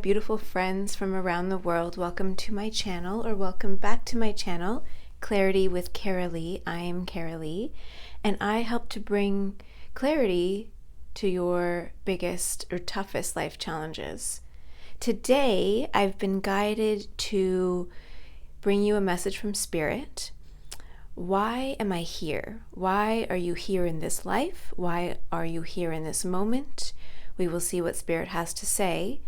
beautiful friends from around the world. Welcome to my channel, or welcome back to my channel, Clarity with Carolee. I am Carolee, and I help to bring clarity to your biggest or toughest life challenges. Today, I've been guided to bring you a message from Spirit. Why am I here? Why are you here in this life? Why are you here in this moment? We will see what Spirit has to say.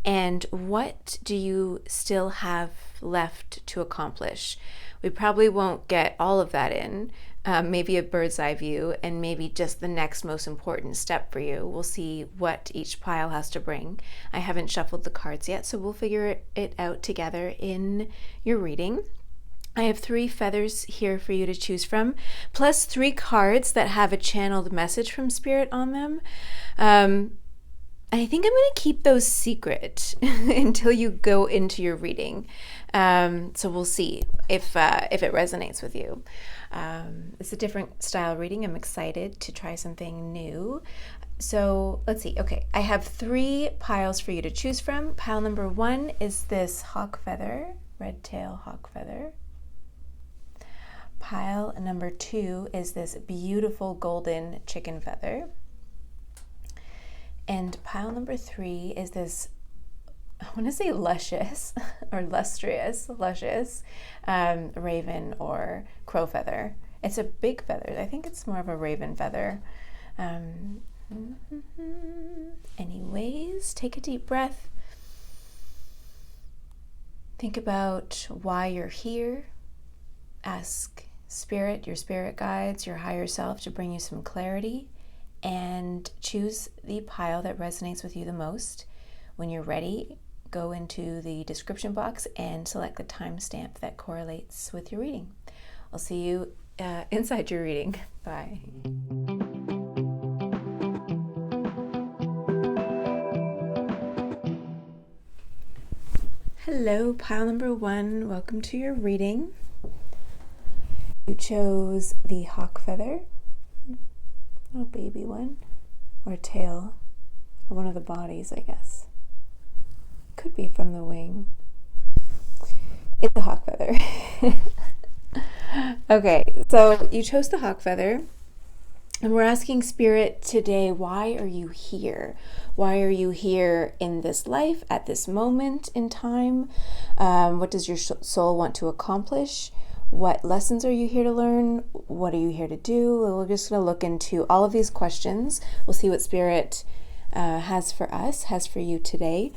And what do you still have left to accomplish? We probably won't get all of that in, maybe a bird's eye view, and maybe just the next most important step for you. We'll see what each pile has to bring. I haven't shuffled the cards yet, so we'll figure it out together in your reading. I have 3 feathers here for you to choose from, plus 3 cards that have a channeled message from Spirit on them. I think I'm going to keep those secret until you go into your reading. So we'll see if it resonates with you. It's a different style reading. I'm excited to try something new. So let's see. Okay, I have 3 piles for you to choose from. Pile number 1 is this hawk feather, red tail hawk feather. Pile number 2 is this beautiful golden chicken feather. And pile number 3 is this, I want to say luscious or luscious raven or crow feather. It's a big feather. I think it's more of a raven feather. Anyways, take a deep breath. Think about why you're here. Ask Spirit, your spirit guides, your higher self to bring you some clarity. And choose the pile that resonates with you the most. When you're ready, go into the description box and select the timestamp that correlates with your reading. I'll see you inside your reading. Bye. Hello, pile number 1. Welcome to your reading. You chose the hawk feather. Little baby one, or tail, or one of the bodies, I guess. Could be from the wing. It's a hawk feather. Okay, so you chose the hawk feather, and we're asking Spirit today, why are you here? Why are you here in this life, at this moment in time? What does your soul want to accomplish? What lessons are you here to learn? What are you here to do? We're just going to look into all of these questions. We'll see what Spirit has for us, has for you today.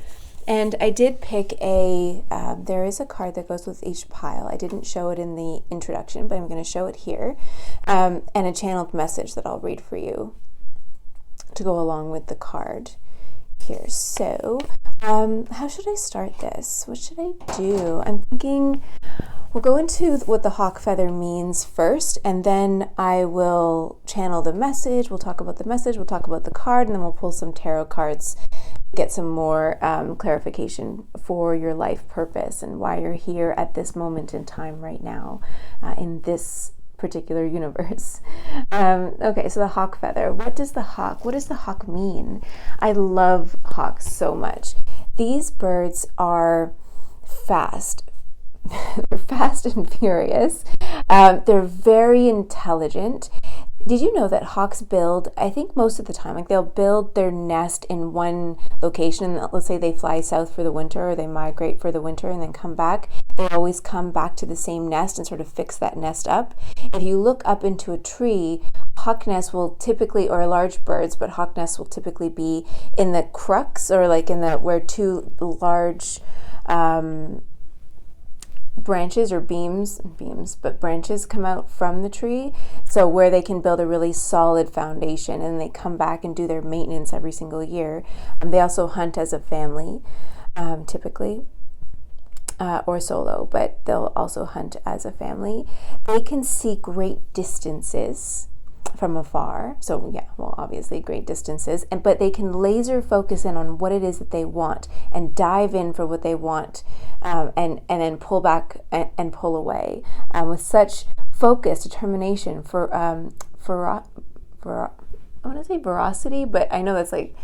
And I did pick there is a card that goes with each pile. I didn't show it in the introduction, but I'm going to show it here. And a channeled message that I'll read for you to go along with the card here. So, how should I start this? What should I do? I'm thinking we'll go into what the hawk feather means first, and then I will channel the message. We'll talk about the message, we'll talk about the card, and then we'll pull some tarot cards to get some more clarification for your life purpose and why you're here at this moment in time right now in this particular universe. Okay, so the hawk feather. What does the hawk mean? I love hawks so much. These birds are fast. They're fast and furious. They're very intelligent. Did you know that hawks build, I think most of the time, like they'll build their nest in one location. Let's say they fly south for the winter, or they migrate for the winter and then come back. They always come back to the same nest and sort of fix that nest up. If you look up into a tree, hawk nests will typically, or large birds, but hawk nests will typically be in the crux, or like in the, where 2 large branches or branches come out from the tree, so where they can build a really solid foundation, and they come back and do their maintenance every single year. They also hunt as a family, typically, or solo, but they'll also hunt as a family. They can see great distances from afar, so yeah, well, obviously great distances, but they can laser focus in on what it is that they want and dive in for what they want, and then pull back and pull away with such focus, determination, for I want to say veracity, but I know that's like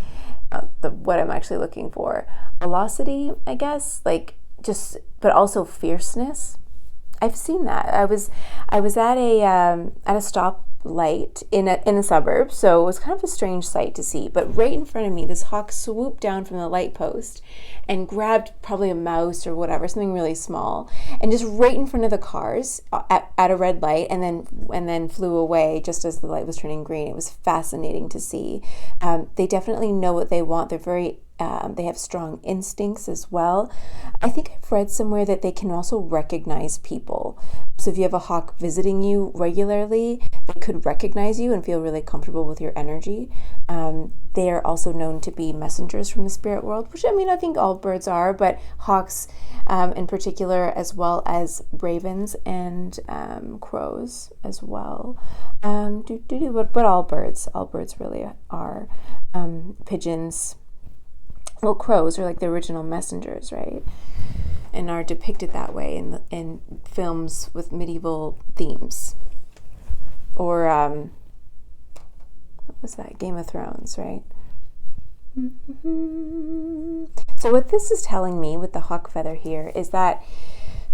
what I'm actually looking for. Velocity, I guess, like just, but also fierceness. I've seen that. I was at a stop light in a suburb, so it was kind of a strange sight to see. But right in front of me, this hawk swooped down from the light post and grabbed probably a mouse or whatever, something really small, and just right in front of the cars at a red light, and then flew away just as the light was turning green. It was fascinating to see. They definitely know what they want. They're very they have strong instincts as well. I think I've read somewhere that they can also recognize people. So if you have a hawk visiting you regularly, they could recognize you and feel really comfortable with your energy. They are also known to be messengers from the spirit world, which, I mean, I think all birds are, but hawks in particular, as well as ravens and crows as well. But all birds really are. Pigeons. Well, crows are like the original messengers, right? And are depicted that way in films with medieval themes. Or, what was that? Game of Thrones, right? So what this is telling me with the hawk feather here is that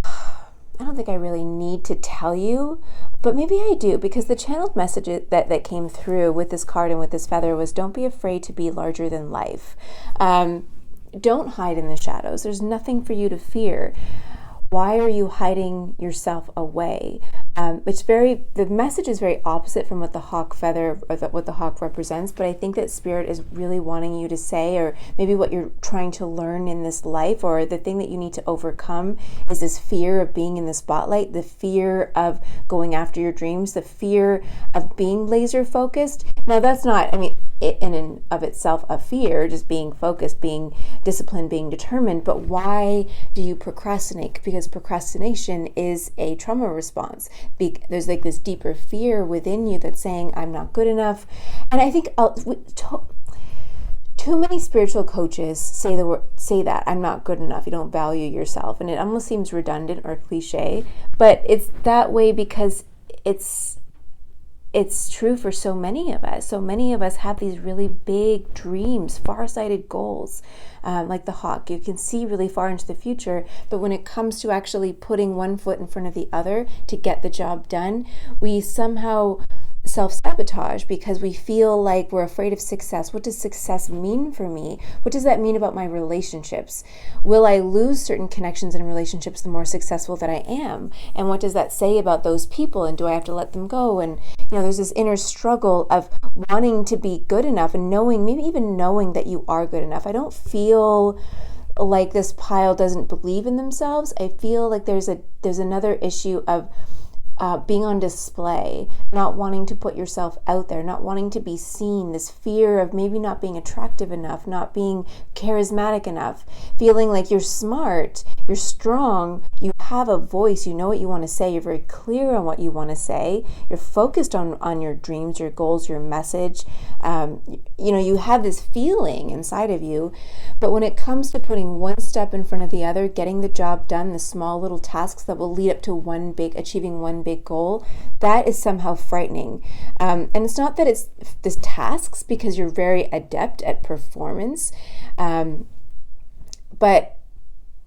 I don't think I really need to tell you, but maybe I do, because the channeled message that came through with this card and with this feather was, don't be afraid to be larger than life. Don't hide in the shadows. There's nothing for you to fear. Why are you hiding yourself away? The message is very opposite from what the hawk feather or what the hawk represents, but I think that spirit is really wanting you to say, or maybe what you're trying to learn in this life, or the thing that you need to overcome is this fear of being in the spotlight, the fear of going after your dreams, the fear of being laser focused. Now that's not, I mean, in and of itself a fear, just being focused, being disciplined, being determined. But why do you procrastinate? Because procrastination is a trauma response. There's like this deeper fear within you that's saying, I'm not good enough. And I think too many spiritual coaches say that I'm not good enough, you don't value yourself, and it almost seems redundant or cliche, but it's that way because it's true for so many of us. So many of us have these really big dreams, far-sighted goals, like the hawk. You can see really far into the future, but when it comes to actually putting one foot in front of the other to get the job done, we somehow self-sabotage because we feel like we're afraid of success. What does success mean for me? What does that mean about my relationships? Will I lose certain connections and relationships the more successful that I am? And what does that say about those people? And do I have to let them go? And there's this inner struggle of wanting to be good enough and maybe even knowing that you are good enough. I don't feel like this pile doesn't believe in themselves. I feel like there's another issue of being on display, not wanting to put yourself out there, not wanting to be seen, this fear of maybe not being attractive enough, not being charismatic enough, feeling like you're smart, you're strong, you have a voice, you know what you want to say, you're very clear on what you want to say, you're focused on your dreams, your goals, your message. You have this feeling inside of you, but when it comes to putting one step in front of the other, getting the job done, the small little tasks that will lead up to achieving one big goal, that is somehow frightening. And it's not that it's this tasks, because you're very adept at performance, but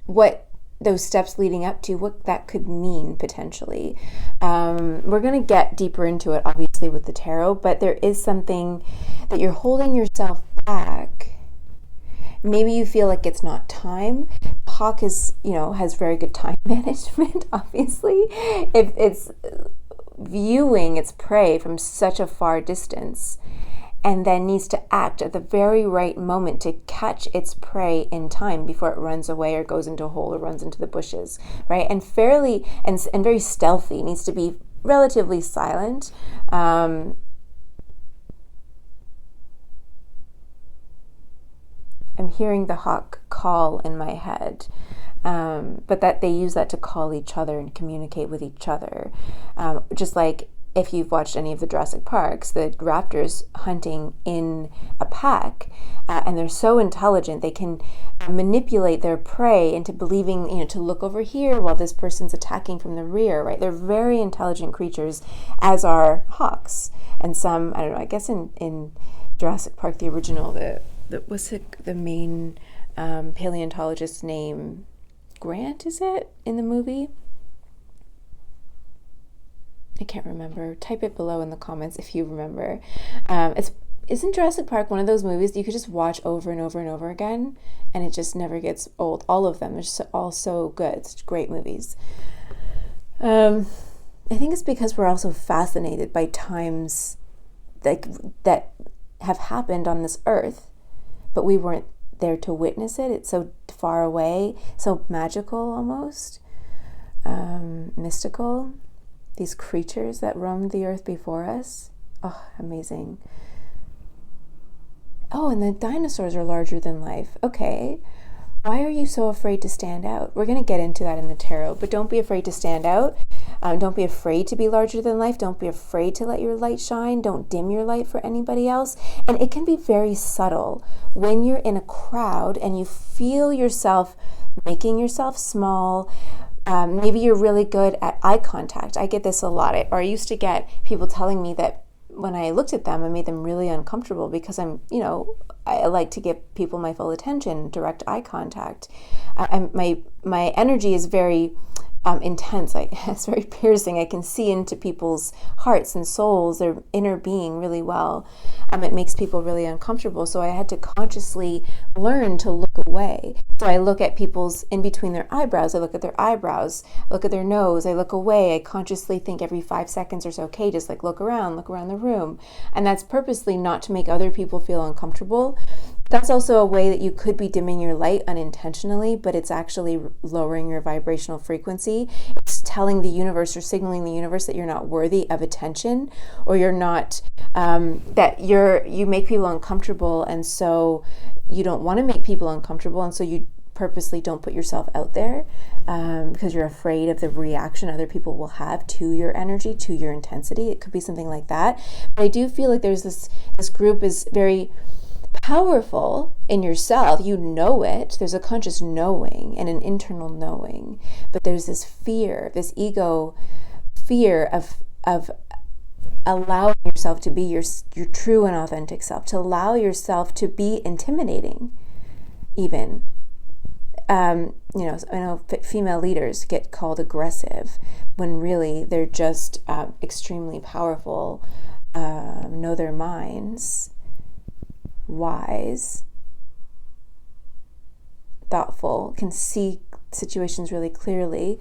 what those steps leading up to, what that could mean potentially. We're going to get deeper into it, obviously, with the tarot, but there is something that you're holding yourself back. Maybe you feel like it's not time. Hawk has very good time management, obviously. If it's viewing its prey from such a far distance, and then needs to act at the very right moment to catch its prey in time before it runs away or goes into a hole or runs into the bushes, right? And fairly and very stealthy, needs to be relatively silent. I'm hearing the hawk call in my head, but that they use that to call each other and communicate with each other, just like if you've watched any of the Jurassic Parks, the raptors hunting in a pack, and they're so intelligent, they can manipulate their prey into believing, to look over here while this person's attacking from the rear, right? They're very intelligent creatures, as are hawks. And some, I don't know, I guess in Jurassic Park, the original, what's the main paleontologist's name? Grant, is it, in the movie? I can't remember. Type it below in the comments if you remember. Isn't Jurassic Park one of those movies that you could just watch over and over and over again, and it just never gets old? All of them, they're all so good. It's great movies. I think it's because we're also fascinated by times that have happened on this earth, but we weren't there to witness it. It's so far away, so magical almost, mystical. These creatures that roamed the earth before us. Oh, amazing. Oh, and the dinosaurs are larger than life. Okay. Why are you so afraid to stand out? We're going to get into that in the tarot, but don't be afraid to stand out. Don't be afraid to be larger than life. Don't be afraid to let your light shine. Don't dim your light for anybody else. And it can be very subtle when you're in a crowd and you feel yourself making yourself small. Maybe you're really good at eye contact. I get this a lot. I used to get people telling me that when I looked at them, I made them really uncomfortable because I like to give people my full attention, direct eye contact. My energy is very intense. It's very piercing. I can see into people's hearts and souls, their inner being really well. It makes people really uncomfortable. So I had to consciously learn to look away. So I look at people's in between their eyebrows. I look at their eyebrows. I look at their nose. I look away. I consciously think every 5 seconds or so, okay, just like look around the room. And that's purposely not to make other people feel uncomfortable. That's also a way that you could be dimming your light unintentionally, but it's actually lowering your vibrational frequency. It's telling the universe or signaling the universe that you're not worthy of attention, or you're not, that you make people uncomfortable, and so you don't want to make people uncomfortable, and so you purposely don't put yourself out there because you're afraid of the reaction other people will have to your energy, to your intensity. It could be something like that. But I do feel like there's this group is very powerful in yourself. You know it. There's a conscious knowing and an internal knowing, but there's this fear, this ego fear of allowing yourself to be your true and authentic self, to allow yourself to be intimidating even. I know female leaders get called aggressive when really they're just extremely powerful, know their minds, wise, thoughtful, can see situations really clearly,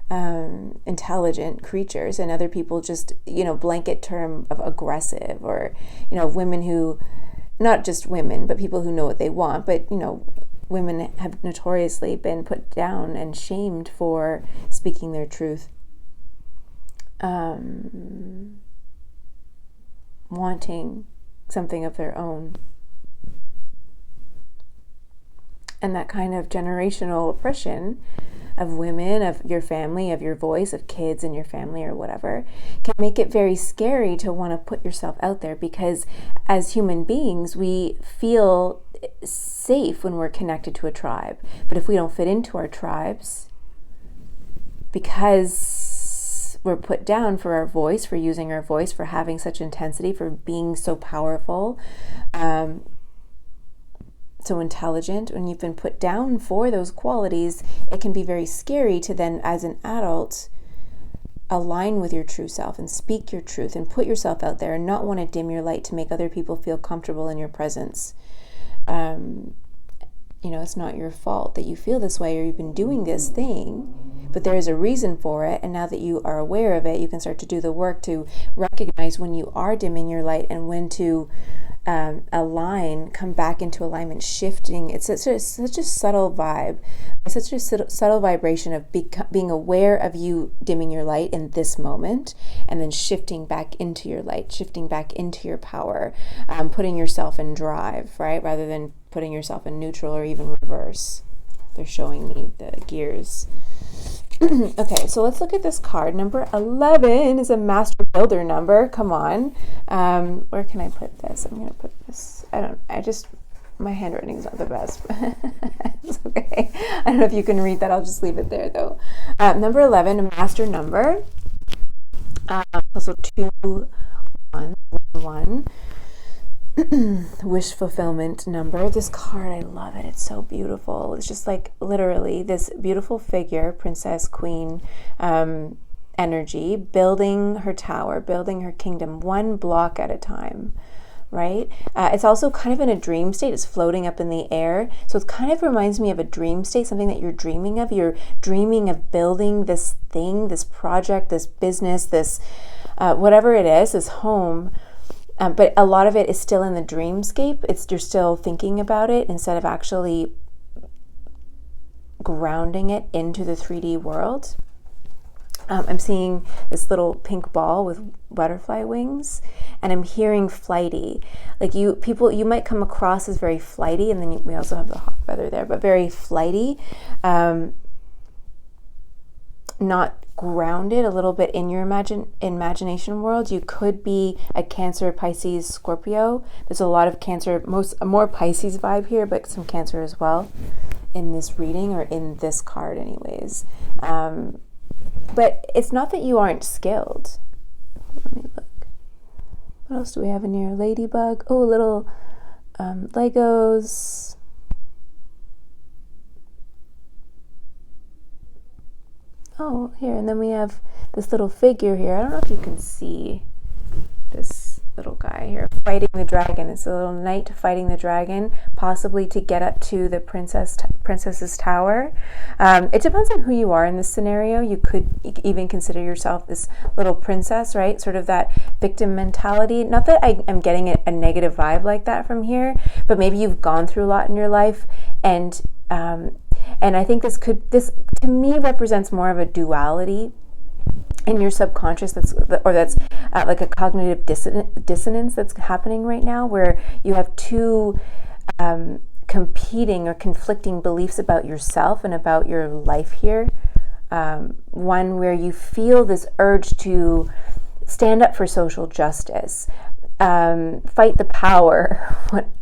intelligent creatures, and other people just, blanket term of aggressive, or, women who, not just women, but people who know what they want, but, women have notoriously been put down and shamed for speaking their truth, wanting something of their own. And that kind of generational oppression of women, of your family, of your voice, of kids in your family or whatever, can make it very scary to want to put yourself out there, because as human beings, we feel safe when we're connected to a tribe. But if we don't fit into our tribes, because we're put down for our voice, for using our voice, for having such intensity, for being so powerful, so intelligent, when you've been put down for those qualities, it can be very scary to then, as an adult, align with your true self and speak your truth and put yourself out there and not want to dim your light to make other people feel comfortable in your presence. It's not your fault that you feel this way or you've been doing this thing, but there is a reason for it. And now that you are aware of it, you can start to do the work to recognize when you are dimming your light and when to align, come back into alignment, shifting. It's such a subtle vibe, such a subtle vibration of being aware of you dimming your light in this moment, and then shifting back into your light, shifting back into your power, putting yourself in drive, right? Rather than putting yourself in neutral or even reverse. They're showing me the gears. Okay, so let's look at this card. Number 11 is a master builder number. Come on. Where can I put this? I'm going to put this. My handwriting is not the best. It's okay. I don't know if you can read that. I'll just leave it there, though. Number 11, a master number. Also 2, 1, 1, 1. wish fulfillment number. This card, I love it. It's so beautiful. It's just like literally this beautiful figure, princess, queen, energy, building her tower, building her kingdom, one block at a time, right? It's also kind of in a dream state. It's floating up in the air. So it kind of reminds me of a dream state, something that you're dreaming of. You're dreaming of building this thing, this project, this business, this whatever it is, this home. But a lot of it is still in the dreamscape. You're still thinking about it instead of actually grounding it into the 3D world. I'm seeing this little pink ball with butterfly wings, and I'm hearing flighty. Like you might come across as very flighty, and then we also have the hawk feather there, but very flighty, not grounded, a little bit in your imagination world. You could be a Cancer, Pisces, Scorpio. There's a lot of Cancer, more Pisces vibe here, but some Cancer as well in this reading, or in this card anyways. But it's not that you aren't skilled. Let me look. What else do we have in here? Ladybug. Oh, little Legos. Oh, here. And then we have this little figure here. I don't know if you can see this little guy here fighting the dragon. It's a little knight fighting the dragon, possibly to get up to the princess's tower. It depends on who you are in this scenario. You could even consider yourself this little princess, right? Sort of that victim mentality. Not that I am getting a negative vibe like that from here, but maybe you've gone through a lot in your life, and I think this to me represents more of a duality in your subconscious, that's like a cognitive dissonance that's happening right now, where you have two competing or conflicting beliefs about yourself and about your life here. One where you feel this urge to stand up for social justice, fight the power.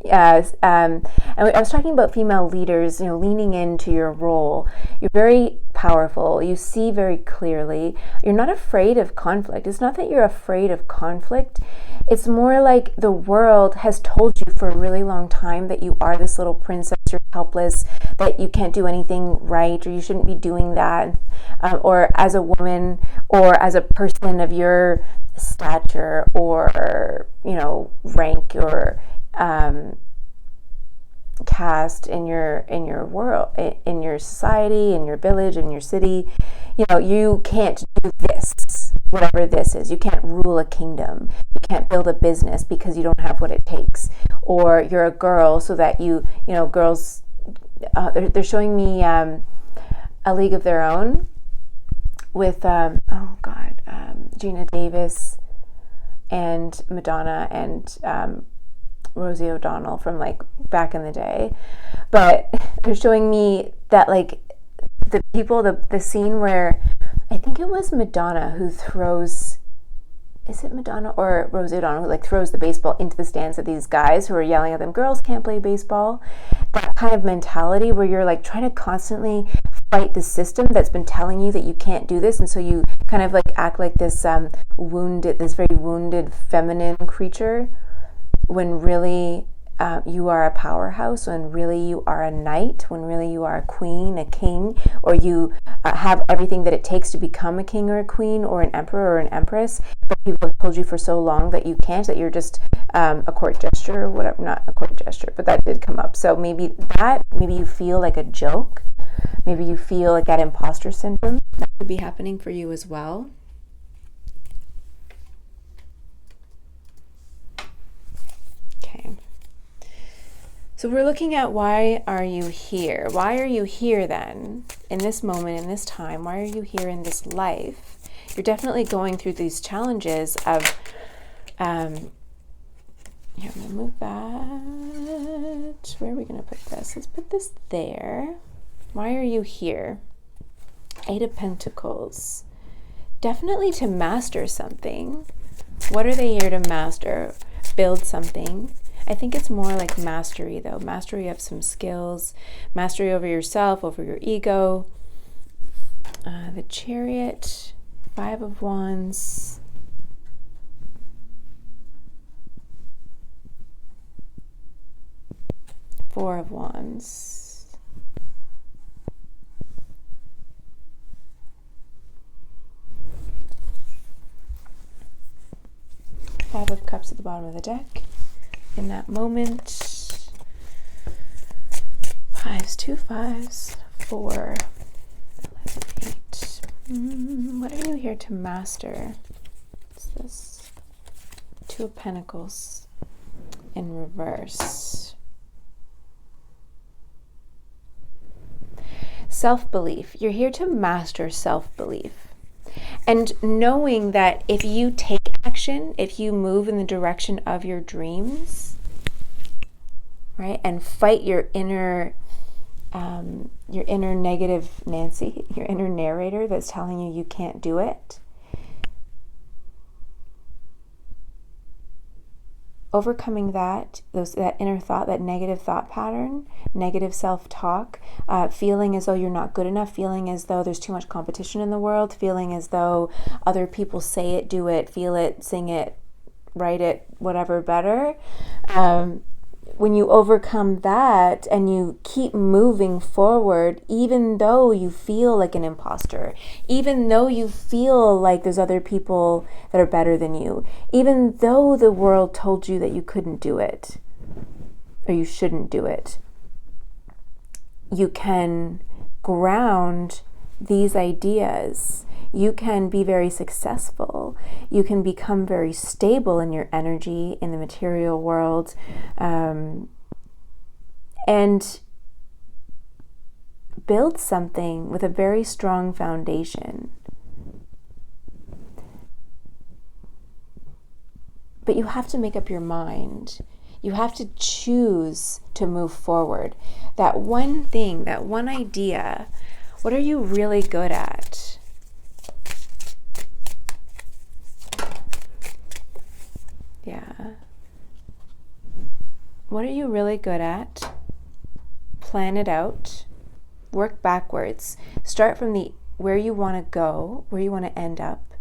And I was talking about female leaders, leaning into your role. You're very powerful. You see very clearly. You're not afraid of conflict. It's not that you're afraid of conflict. It's more like the world has told you for a really long time that you are this little princess, you're helpless, that you can't do anything right, or you shouldn't be doing that, or as a woman, or as a person of your stature, or rank, or caste in your world, in your society, in your village, in your city. You can't do this, whatever this is. You can't rule a kingdom. You can't build a business because you don't have what it takes. Or you're a girl, so that girls, they're showing me A League of Their Own with Gina Davis and Madonna and Rosie O'Donnell from like back in the day. But they're showing me that like the scene where I think it was Madonna who throws, is it Madonna or Rosie O'Donnell who like throws the baseball into the stands at these guys who are yelling at them, girls can't play baseball. That kind of mentality where you're like trying to constantly fight the system that's been telling you that you can't do this, and so you kind of like act like this very wounded feminine creature, when really you are a powerhouse, when really you are a knight, when really you are a queen, a king, or you have everything that it takes to become a king or a queen or an emperor or an empress, but people have told you for so long that you can't, that you're just a court gesture or whatever. Not a court gesture, but that did come up. So maybe you feel like a joke, maybe you feel like that imposter syndrome. That could be happening for you as well. So we're looking at, why are you here? Why are you here then, in this moment, in this time? Why are you here in this life? You're definitely going through these challenges of, here, I'm going to move that. Where are we going to put this? Let's put this there. Why are you here? Eight of Pentacles. Definitely to master something. What are they here to master? Build something. I think it's more like mastery, though. Mastery of some skills, mastery over yourself, over your ego. The Chariot, Five of Wands. Four of Wands. Five of Cups at the bottom of the deck. In that moment, fives, two fives, 4, 11, 8. What are you here to master? What's this? Two of Pentacles in reverse. Self-belief. You're here to master self-belief. And knowing that if you take action, if you move in the direction of your dreams, right, and fight your inner negative Nancy, your inner narrator that's telling you can't do it, overcoming that inner thought, that negative thought pattern, negative self-talk, feeling as though you're not good enough, feeling as though there's too much competition in the world, feeling as though other people say it, do it, feel it, sing it, write it, whatever better. When you overcome that and you keep moving forward, even though you feel like an imposter, even though you feel like there's other people that are better than you, even though the world told you that you couldn't do it or you shouldn't do it, you can ground these ideas. You can be very successful. You can become very stable in your energy in the material world, and build something with a very strong foundation. But you have to make up your mind. You have to choose to move forward. That one thing, that one idea, what are you really good at? Yeah. What are you really good at? Plan it out. Work backwards. Start from where you want to go, where you want to end up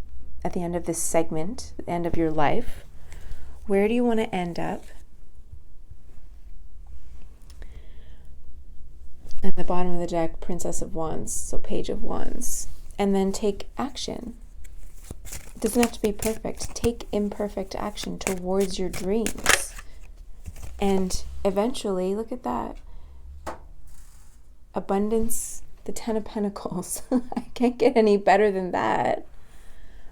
at the end of this segment, the end of your life. Where do you want to end up? At the bottom of the deck, Princess of Wands, so Page of Wands. And then take action. It doesn't have to be perfect. Take imperfect action towards your dreams. And eventually, look at that. Abundance, the 10 of Pentacles. I can't get any better than that.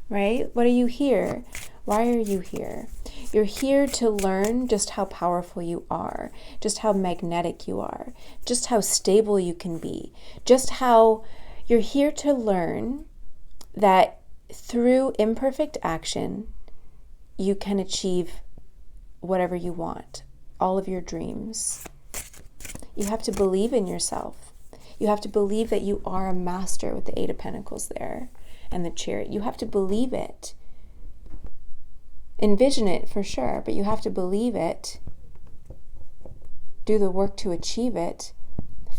Right? What are you here? Why are you here? You're here to learn just how powerful you are, just how magnetic you are, just how stable you can be, just how you're here to learn that through imperfect action, you can achieve whatever you want, all of your dreams. You have to believe in yourself. You have to believe that you are a master with the 8 of Pentacles there and the Chariot. You have to believe it. Envision it for sure, but you have to believe it. Do the work to achieve it.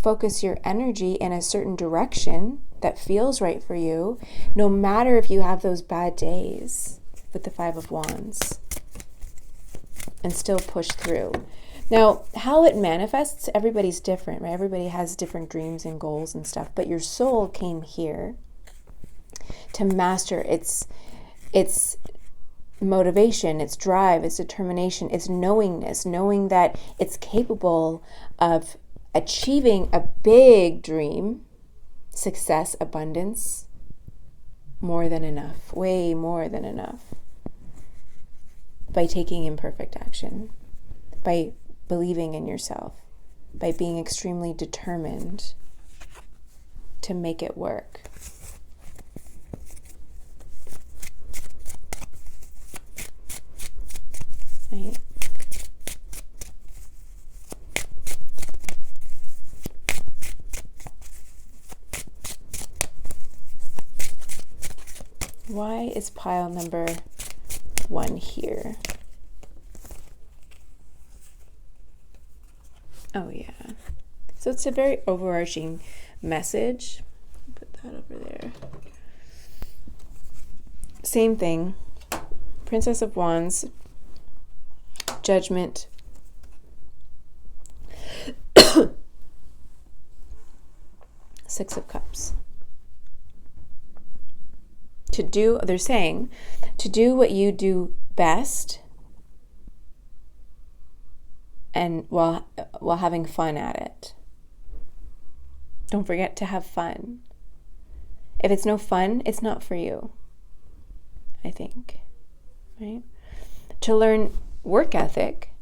Focus your energy in a certain direction that feels right for you, no matter if you have those bad days with the 5 of Wands, and still push through. Now, how it manifests, everybody's different, right? Everybody has different dreams and goals and stuff, but your soul came here to master its motivation, its drive, its determination, its knowingness, knowing that it's capable of achieving a big dream, success, abundance, more than enough, way more than enough, by taking imperfect action, by believing in yourself, by being extremely determined to make it work. Right? Why is pile number 1 here? Oh yeah. So it's a very overarching message. Put that over there. Same thing. Princess of Wands, Judgment, Six of Cups. They're saying, to do what you do best and while having fun at it. Don't forget to have fun. If it's no fun, it's not for you, I think, right? To learn work ethic,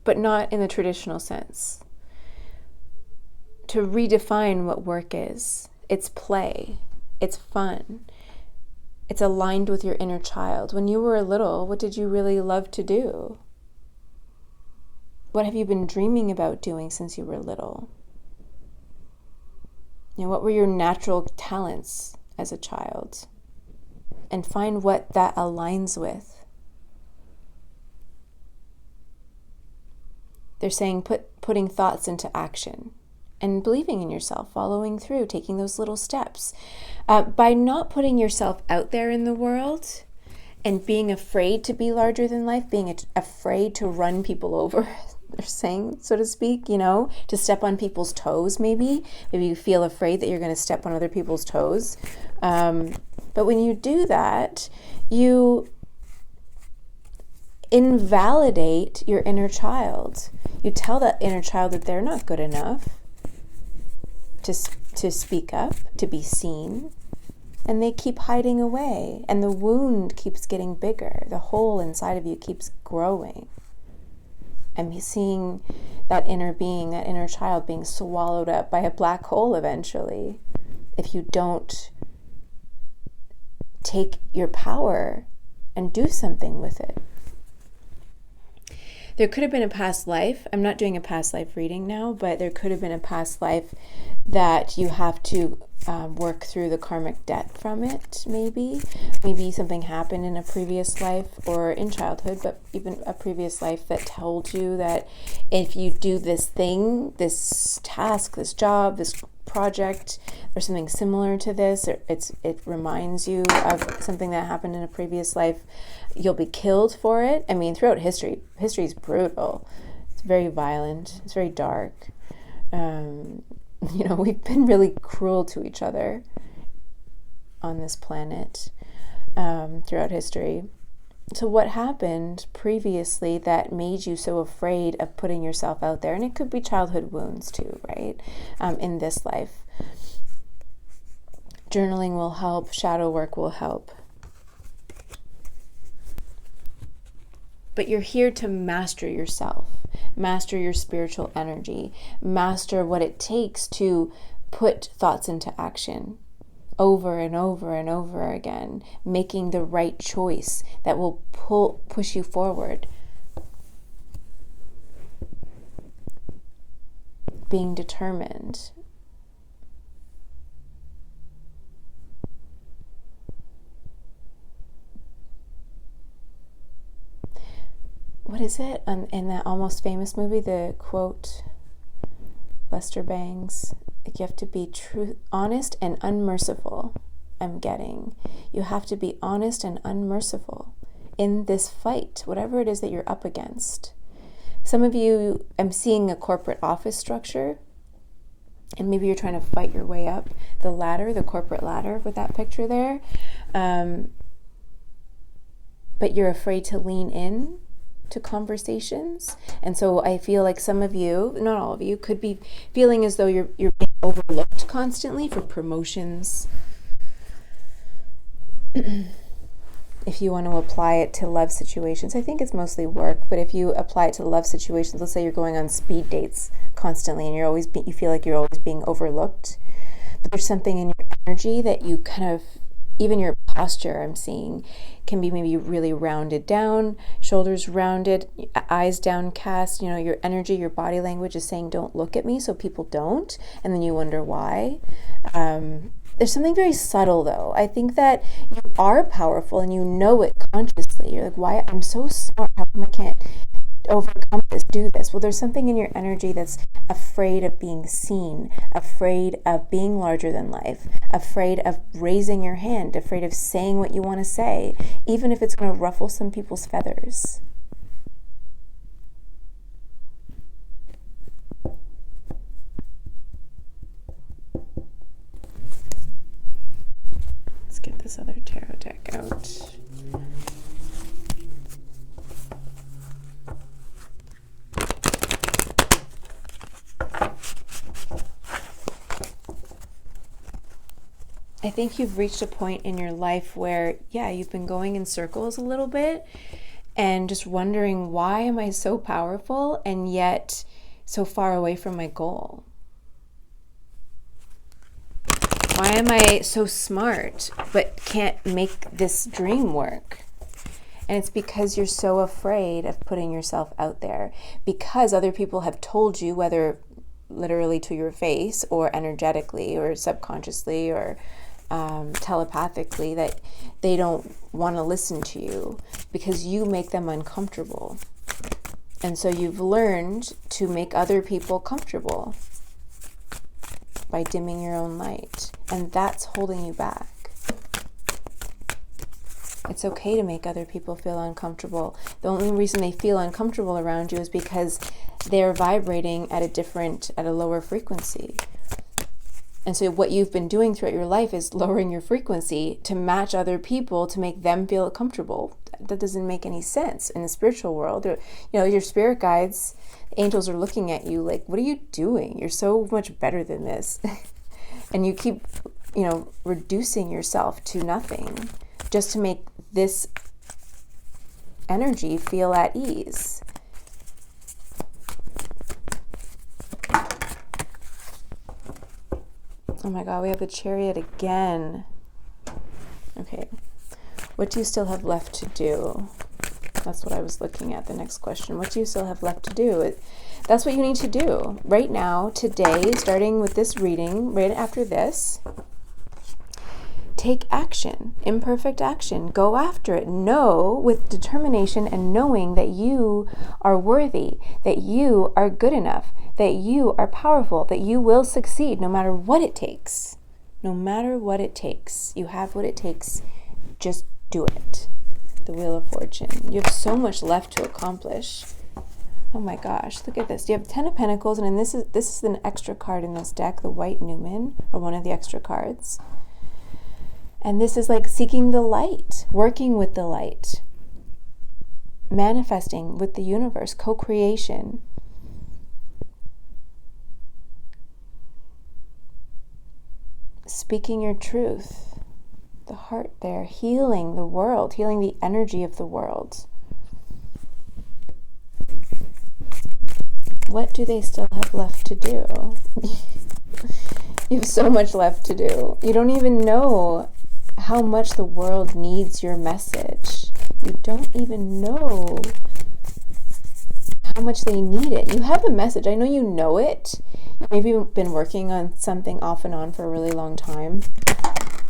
but not in the traditional sense. To redefine what work is. It's play. It's fun. It's aligned with your inner child. When you were little, what did you really love to do? What have you been dreaming about doing since you were little? What were your natural talents as a child? And find what that aligns with. They're saying putting thoughts into action and believing in yourself, following through, taking those little steps. By not putting yourself out there in the world and being afraid to be larger than life, being afraid to run people over, they're saying, so to speak, to step on people's toes maybe. Maybe you feel afraid that you're going to step on other people's toes. But when you do that, you invalidate your inner child. You tell that inner child that they're not good enough to speak up, to be seen, and they keep hiding away, and the wound keeps getting bigger. The hole inside of you keeps growing. I'm seeing that inner being, that inner child being swallowed up by a black hole eventually, if you don't take your power and do something with it. There could have been a past life. I'm not doing a past life reading now, but there could have been a past life that you have to work through the karmic debt from it, maybe. Maybe something happened in a previous life or in childhood, but even a previous life that told you that if you do this thing, this task, this job, this project, or something similar to this, it reminds you of something that happened in a previous life, you'll be killed for it. I mean, throughout history is brutal. It's very violent. It's very dark. We've been really cruel to each other on this planet throughout history. So what happened previously that made you so afraid of putting yourself out there? And it could be childhood wounds too, right? In this life. Journaling will help. Shadow work will help. But you're here to master yourself, master your spiritual energy, master what it takes to put thoughts into action over and over and over again, making the right choice that will push you forward. Being determined. What is it? In that Almost Famous movie, the quote, Lester Bangs, you have to be honest and unmerciful, I'm getting. You have to be honest and unmerciful in this fight, whatever it is that you're up against. Some of you, I'm seeing a corporate office structure, and maybe you're trying to fight your way up the ladder, the corporate ladder with that picture there. But you're afraid to lean in to conversations. And so I feel like some of you, not all of you, could be feeling as though you're being overlooked constantly for promotions. If you want to apply it to love situations, I think it's mostly work, but if you apply it to love situations, let's say you're going on speed dates constantly and you feel like you're always being overlooked, but there's something in your energy that you kind of, even your posture I'm seeing can be maybe really rounded down, shoulders rounded, eyes downcast. Your energy, your body language is saying don't look at me, so people don't, and then you wonder why. There's something very subtle though. I think that you are powerful and you know it consciously. You're like, why? I'm so smart, how come I can't overcome this, do this? Well, there's something in your energy that's afraid of being seen, afraid of being larger than life, afraid of raising your hand, afraid of saying what you want to say, even if it's going to ruffle some people's feathers. this other tarot deck out. I think you've reached a point in your life where, yeah, you've been going in circles a little bit and just wondering, why am I so powerful and yet so far away from my goal? Why am I so smart but can't make this dream work? And it's because you're so afraid of putting yourself out there, because other people have told you, whether literally to your face or energetically or subconsciously or telepathically, that they don't want to listen to you because you make them uncomfortable. And so you've learned to make other people comfortable by dimming your own light. And that's holding you back. It's okay to make other people feel uncomfortable. The only reason they feel uncomfortable around you is because they're vibrating at a lower frequency. And so what you've been doing throughout your life is lowering your frequency to match other people to make them feel comfortable. That doesn't make any sense in the spiritual world. Your spirit guides, angels are looking at you like, what are you doing? You're so much better than this. And you keep, reducing yourself to nothing just to make this energy feel at ease. Oh my God, we have the Chariot again. Okay. What do you still have left to do? That's what I was looking at, the next question. What do you still have left to do? That's what you need to do right now, today, starting with this reading, right after this. Take action, imperfect action. Go after it. Know with determination and knowing that you are worthy, that you are good enough, that you are powerful, that you will succeed no matter what it takes. No matter what it takes. You have what it takes. Just do it. The Wheel of Fortune. You have so much left to accomplish. Oh my gosh, look at this. You have 10 of Pentacles, and this is an extra card in this deck, the White Newman, or one of the extra cards. And this is like seeking the light, working with the light, manifesting with the universe, co-creation. Speaking your truth, the heart there, healing the world, healing the energy of the world. What do they still have left to do? You have so much left to do. You don't even know how much the world needs your message. You don't even know how much they need it. You have a message. I know you know it. Maybe you've been working on something off and on for a really long time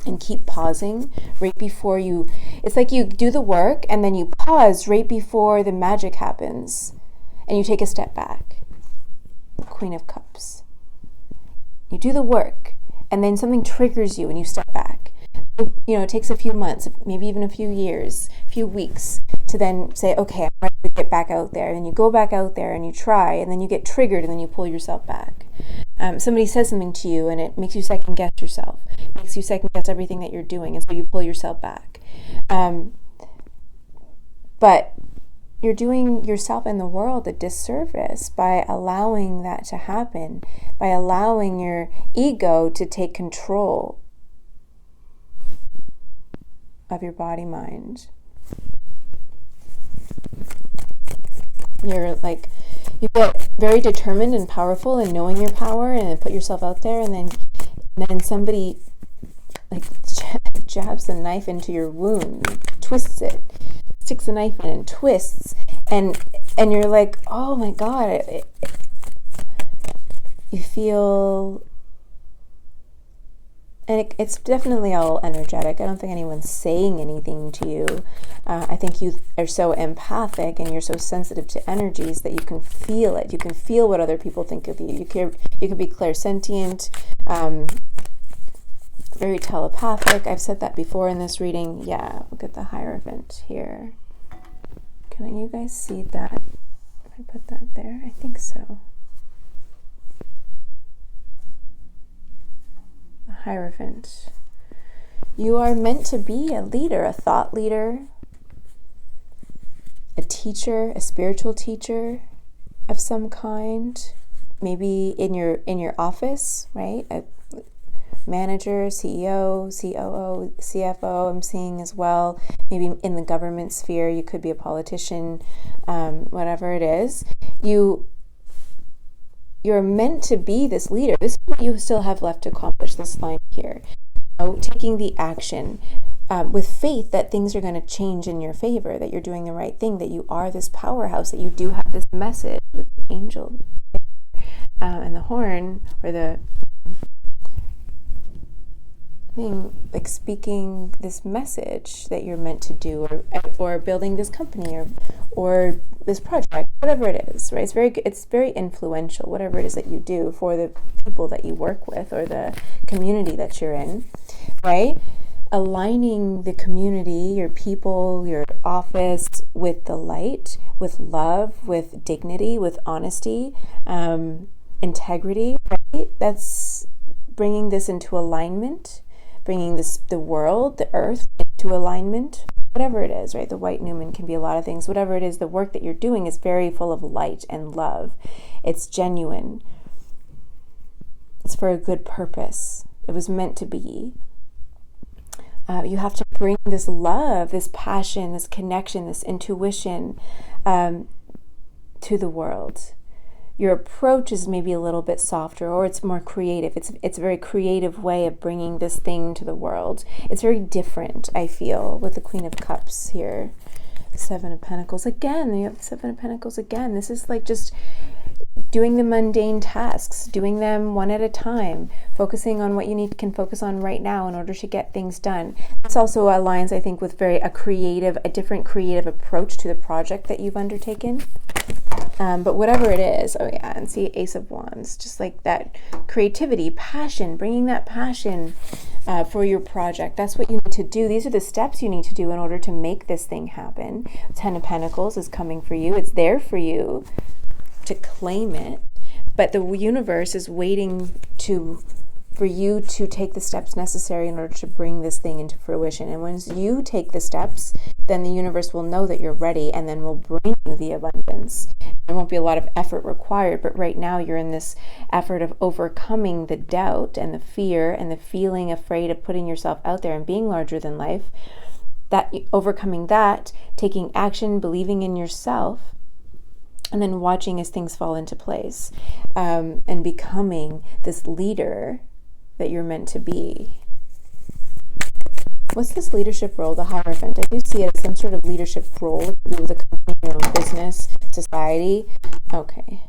and keep pausing right before you. It's like you do the work and then you pause right before the magic happens and you take a step back. Queen of Cups. You do the work and then something triggers you and you step back. It takes a few months, maybe even a few years, a few weeks to then say, okay, I'm ready to get back out there. And then you go back out there and you try, and then you get triggered and then you pull yourself back. Somebody says something to you and it makes you second guess yourself, makes you second guess everything that you're doing, and so you pull yourself back. But you're doing yourself and the world a disservice by allowing that to happen, by allowing your ego to take control of your body mind. You get very determined and powerful in knowing your power and then put yourself out there, and then somebody jabs the knife into your wound, twists it, sticks the knife in and twists, and you're like, oh my God, you feel. And it's definitely all energetic. I don't think anyone's saying anything to you. I think you are so empathic and you're so sensitive to energies that you can feel it. You can feel what other people think of you. You can be clairsentient, very telepathic. I've said that before in this reading. Yeah, look at the Hierophant here. Can you guys see that? If I put that there, I think so. Hierophant. You are meant to be a leader, a thought leader, a teacher, a spiritual teacher of some kind. Maybe in your office, right? A manager, CEO, COO, CFO, I'm seeing as well. Maybe in the government sphere, you could be a politician, whatever it is. You're meant to be this leader. This is what you still have left to accomplish, this line here. Taking the action with faith that things are going to change in your favor, that you're doing the right thing, that you are this powerhouse, that you do have this message with the angel and the horn, or the thing, like speaking this message that you're meant to do, or building this company, or this project, whatever it is, right? It's very influential, whatever it is that you do for the people that you work with or the community that you're in, right? Aligning the community, your people, your office with the light, with love, with dignity, with honesty, integrity, right? That's bringing this into alignment, bringing the world, the earth into alignment, whatever it is, right? The white Newman can be a lot of things. Whatever it is, the work that you're doing is very full of light and love. It's genuine. It's for a good purpose. It was meant to be. You have to bring this love, this passion, this connection, this intuition to the world. Your approach is maybe a little bit softer, or it's more creative. It's a very creative way of bringing this thing to the world. It's very different, I feel, with the Queen of Cups here. The Seven of Pentacles again. You have the Seven of Pentacles again. This is like just doing the mundane tasks, doing them one at a time, focusing on what you can focus on right now in order to get things done. This also aligns, I think, with a different creative approach to the project that you've undertaken. But whatever it is, and see Ace of Wands, just like that creativity, passion, bringing that passion for your project. That's what you need to do. These are the steps you need to do in order to make this thing happen. Ten of Pentacles is coming for you. It's there for you to claim it, but the universe is waiting for you to take the steps necessary in order to bring this thing into fruition. And once you take the steps, then the universe will know that you're ready, and then will bring you the abundance. There won't be a lot of effort required, but right now you're in this effort of overcoming the doubt and the fear and the feeling afraid of putting yourself out there and being larger than life. That overcoming that, taking action, believing in yourself, and then watching as things fall into place, and becoming this leader that you're meant to be. What's this leadership role? The Hierophant. I do see it as some sort of leadership role. It could be with a company, your own business, society. Okay.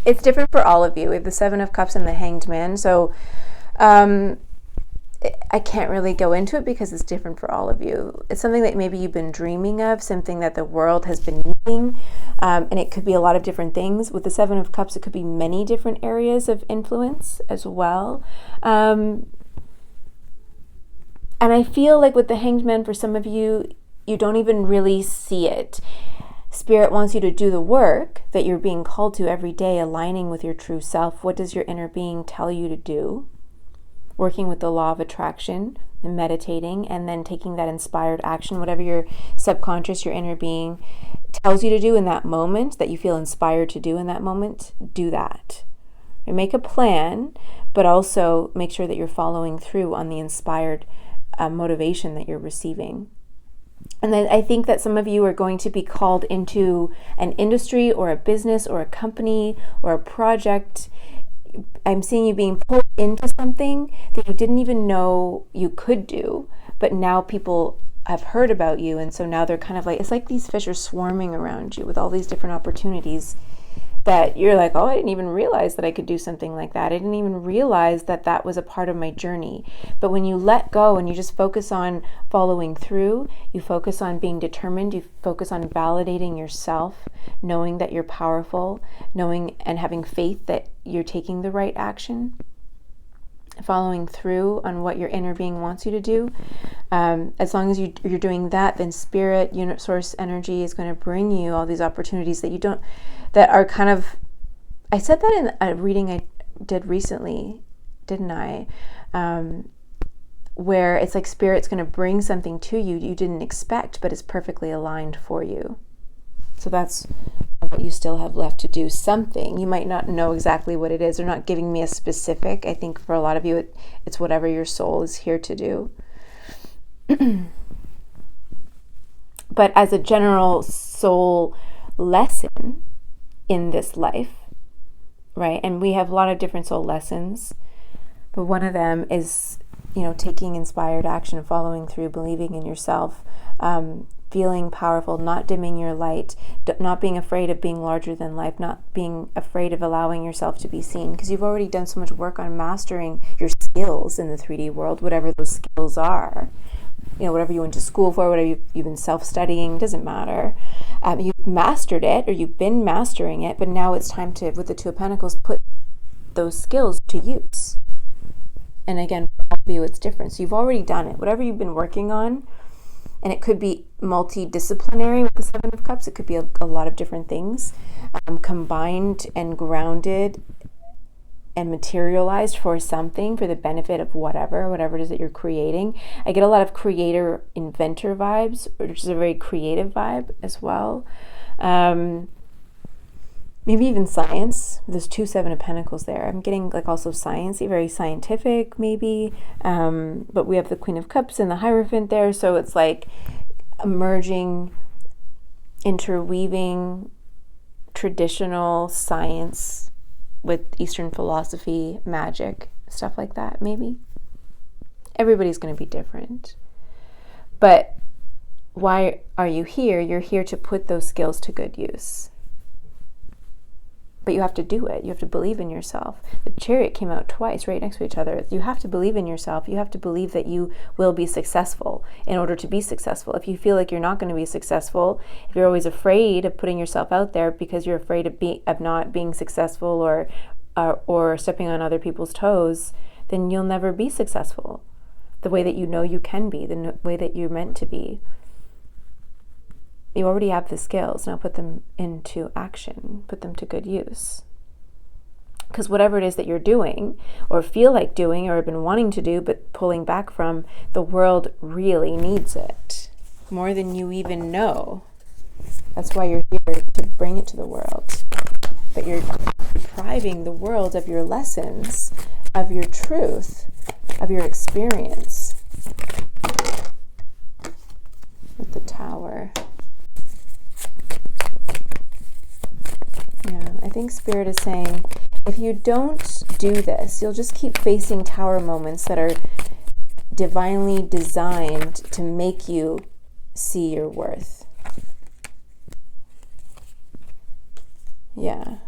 It's different for all of you. We have the Seven of Cups and the Hanged Man. So I can't really go into it because it's different for all of you. It's something that maybe you've been dreaming of, something that the world has been needing, and it could be a lot of different things. With the Seven of Cups, it could be many different areas of influence as well. And I feel like with the Hanged Man, for some of you, you don't even really see it. Spirit wants you to do the work that you're being called to every day, aligning with your true self. What does your inner being tell you to do? Working with the law of attraction and meditating, and then taking that inspired action, whatever your subconscious, your inner being tells you to do in that moment, that you feel inspired to do in that moment, do that. And make a plan, but also make sure that you're following through on the inspired motivation that you're receiving. And then I think that some of you are going to be called into an industry or a business or a company or a project. I'm seeing you being pulled into something that you didn't even know you could do, but now people have heard about you, and so now they're kind of like, it's like these fish are swarming around you with all these different opportunities that you're like, oh, I didn't even realize that I could do something like that. I didn't even realize that that was a part of my journey. But when you let go and you just focus on following through, you focus on being determined, you focus on validating yourself, knowing that you're powerful, knowing and having faith that you're taking the right action, following through on what your inner being wants you to do. As long as you're doing that, then spirit, unit source energy is going to bring you all these opportunities that are kind of, I said that in a reading I did recently, didn't I? where it's like Spirit's going to bring something to you you didn't expect, but it's perfectly aligned for you. So that's what you still have left to do. Something. You might not know exactly what it is. They're not giving me a specific. I think for a lot of you, it's whatever your soul is here to do. But as a general soul lesson in this life, right? And we have a lot of different soul lessons, but one of them is, taking inspired action, following through, believing in yourself, feeling powerful, not dimming your light, not being afraid of being larger than life, not being afraid of allowing yourself to be seen, because you've already done so much work on mastering your skills in the 3D world, whatever those skills are. Whatever you went to school for, whatever you've been self-studying, doesn't matter. You've mastered it, or you've been mastering it, but now it's time to, with the Two of Pentacles, put those skills to use. And again, for all of you, it's different. So you've already done it. Whatever you've been working on, and it could be multidisciplinary with the Seven of Cups. It could be a lot of different things combined and grounded and materialized for something, for the benefit of whatever it is that you're creating. I get a lot of creator, inventor vibes, which is a very creative vibe as well. Maybe even science. There's 2 Seven of Pentacles there. I'm getting like also sciencey, very scientific maybe. But we have the Queen of Cups and the Hierophant there. So it's like merging, interweaving traditional science with Eastern philosophy, magic, stuff like that, maybe. Everybody's going to be different. But why are you here? You're here to put those skills to good use. But you have to do it. You have to believe in yourself. The Chariot came out twice right next to each other. You have to believe in yourself. You have to believe that you will be successful in order to be successful. If you feel like you're not going to be successful, if you're always afraid of putting yourself out there because you're afraid of not being successful or stepping on other people's toes, then you'll never be successful the way that you know you can be, the way that you're meant to be. You already have the skills. Now put them into action. Put them to good use. Because whatever it is that you're doing or feel like doing or have been wanting to do but pulling back from, the world really needs it. More than you even know. That's why you're here, to bring it to the world. But you're depriving the world of your lessons, of your truth, of your experience. With the Tower. Yeah, I think Spirit is saying, if you don't do this, you'll just keep facing Tower moments that are divinely designed to make you see your worth. Yeah.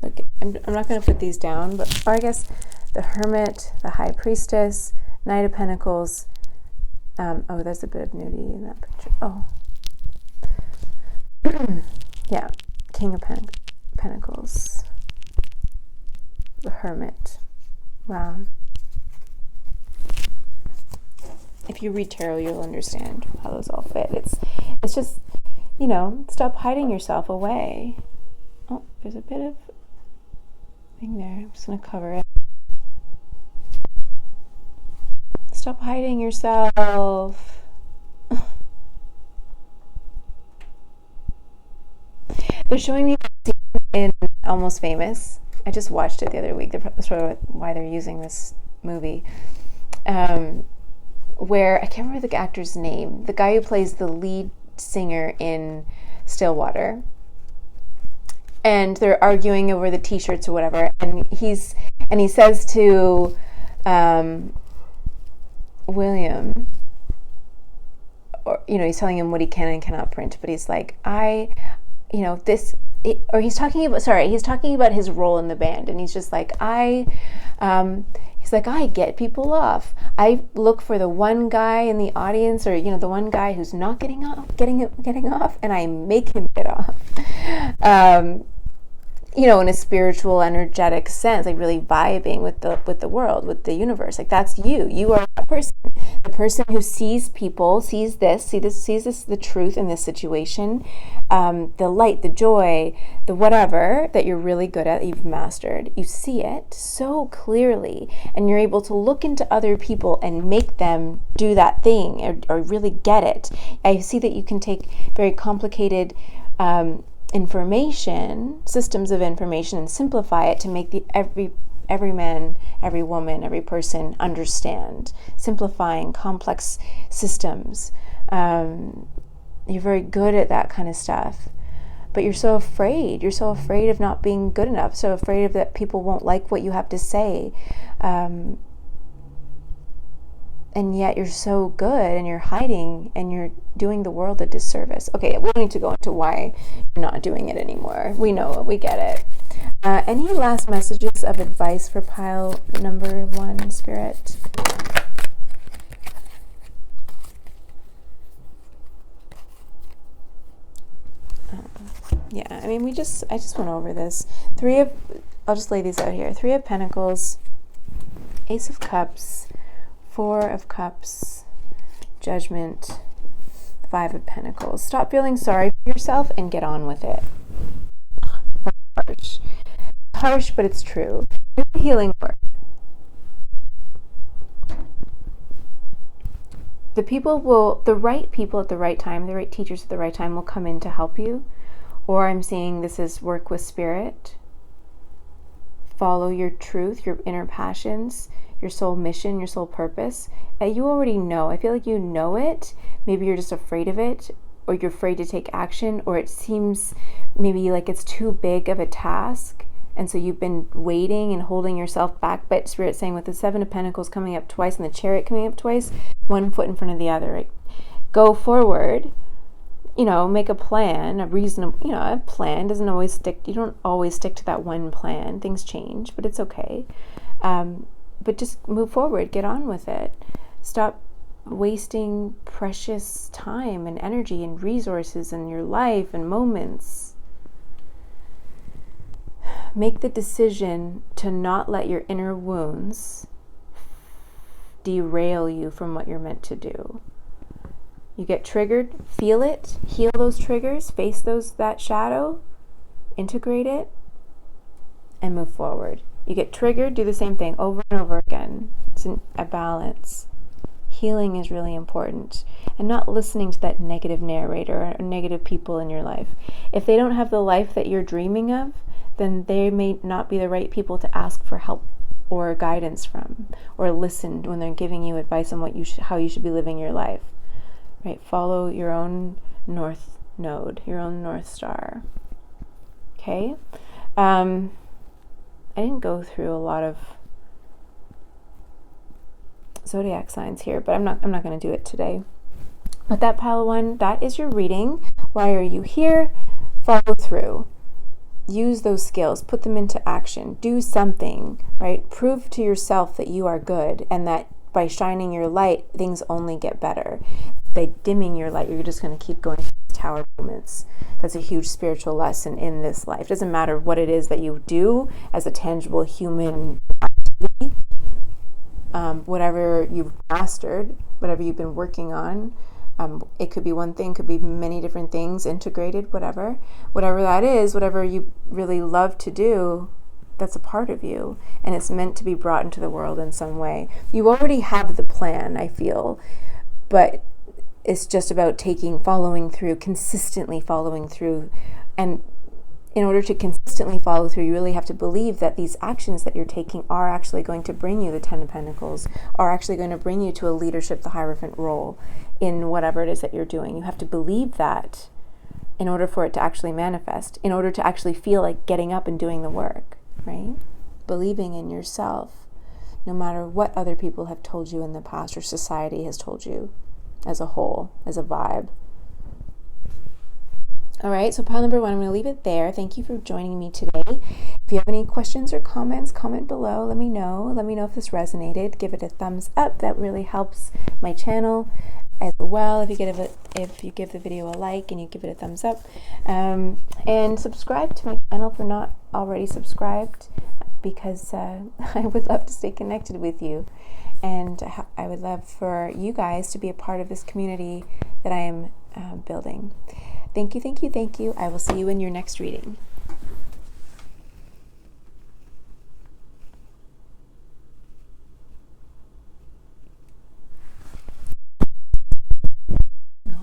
Okay, I'm not going to put these down, but I guess the Hermit, the High Priestess, Knight of Pentacles. Oh, there's a bit of nudity in that picture. Oh. Yeah, King of Pentacles, the Hermit. Wow. If you read tarot, you'll understand how those all fit. It's just, stop hiding yourself away. Oh, there's a bit of thing there. I'm just going to cover it. Stop hiding yourself. They're showing me in Almost Famous. I just watched it the other week. That's probably why they're using this movie. Where, I can't remember the actor's name. The guy who plays the lead singer in Stillwater. And they're arguing over the t-shirts or whatever. And he says to William, or he's telling him what he can and cannot print, but he's like, he's talking about his role in the band, and he's just like, I get people off. I look for the one guy in the audience, or the one guy who's not getting off, and I make him get off. in a spiritual, energetic sense, like really vibing with the world, with the universe. Like that's you. You are that person. The person who sees people, sees this, the truth in this situation, the light, the joy, the whatever that you're really good at, you've mastered. You see it so clearly, and you're able to look into other people and make them do that thing or really get it. I see that you can take very complicated information, systems of information, and simplify it to make every man, every woman, every person understand. Simplifying complex systems. You're very good at that kind of stuff. But you're so afraid. You're so afraid of not being good enough. So afraid of that people won't like what you have to say. And yet you're so good, and you're hiding, and you're doing the world a disservice. Okay, we don't need to go into why you're not doing it anymore. We know it. We get it. Any last messages of advice for pile number 1, Spirit? Yeah, I mean, I just went over this. I'll just lay these out here. 3 of Pentacles, Ace of Cups, 4 of Cups, Judgment, 5 of Pentacles. Stop feeling sorry for yourself and get on with it. Harsh. Harsh, but it's true. Do the healing work. The right people at the right time, the right teachers at the right time will come in to help you. Or I'm seeing this as work with spirit. Follow your truth, your inner passions, your soul mission, your soul purpose. You already know. I feel like you know it. Maybe you're just afraid of it, or you're afraid to take action, or it seems maybe like it's too big of a task, and so you've been waiting and holding yourself back. But Spirit's saying, with the 7 of Pentacles coming up twice and the Chariot coming up twice, one foot in front of the other, right? Go forward. Make a plan, a reasonable, a plan doesn't always stick. You don't always stick to that one plan. Things change, but it's okay. But just move forward, get on with it. Stop wasting precious time and energy and resources in your life and moments. Make the decision to not let your inner wounds derail you from what you're meant to do. You get triggered, feel it, heal those triggers, face that shadow, integrate it, and move forward. You get triggered, do the same thing over and over again. It's a balance. Healing is really important, and not listening to that negative narrator or negative people in your life. If they don't have the life that you're dreaming of, then they may not be the right people to ask for help or guidance from, or listen when they're giving you advice on how you should be living your life. Right? Follow your own north node, your own north star. Okay? I didn't go through a lot of zodiac signs here, but I'm not going to do it today. But that pile 1, that is your reading. Why are you here? Follow through. Use those skills, put them into action, do something, right? Prove to yourself that you are good, and that by shining your light, things only get better. By dimming your light, you're just going to keep going through these tower moments. That's a huge spiritual lesson in this life. It doesn't matter what it is that you do as a tangible human activity, whatever you've mastered, whatever you've been working on. It could be one thing, could be many different things, integrated, whatever that is, whatever you really love to do, that's a part of you, and it's meant to be brought into the world in some way. You already have the plan, I feel, but it's just about following through, consistently following through. And in order to consistently follow through, you really have to believe that these actions that you're taking are actually going to bring you the 10 of Pentacles, are actually going to bring you to a leadership, the Hierophant role in whatever it is that you're doing. You have to believe that in order for it to actually manifest, in order to actually feel like getting up and doing the work, right? Believing in yourself, no matter what other people have told you in the past or society has told you as a whole, as a vibe. All right, so pile number 1, I'm going to leave it there. Thank you for joining me today. If you have any questions or comments, comment below. Let me know. Let me know if this resonated. Give it a thumbs up. That really helps my channel. as well if you give the video a like and you give it a thumbs up, and subscribe to my channel if you're not already subscribed, because I would love to stay connected with you, and I would love for you guys to be a part of this community that I am building. Thank you, thank you, thank you. I will see you in your next reading.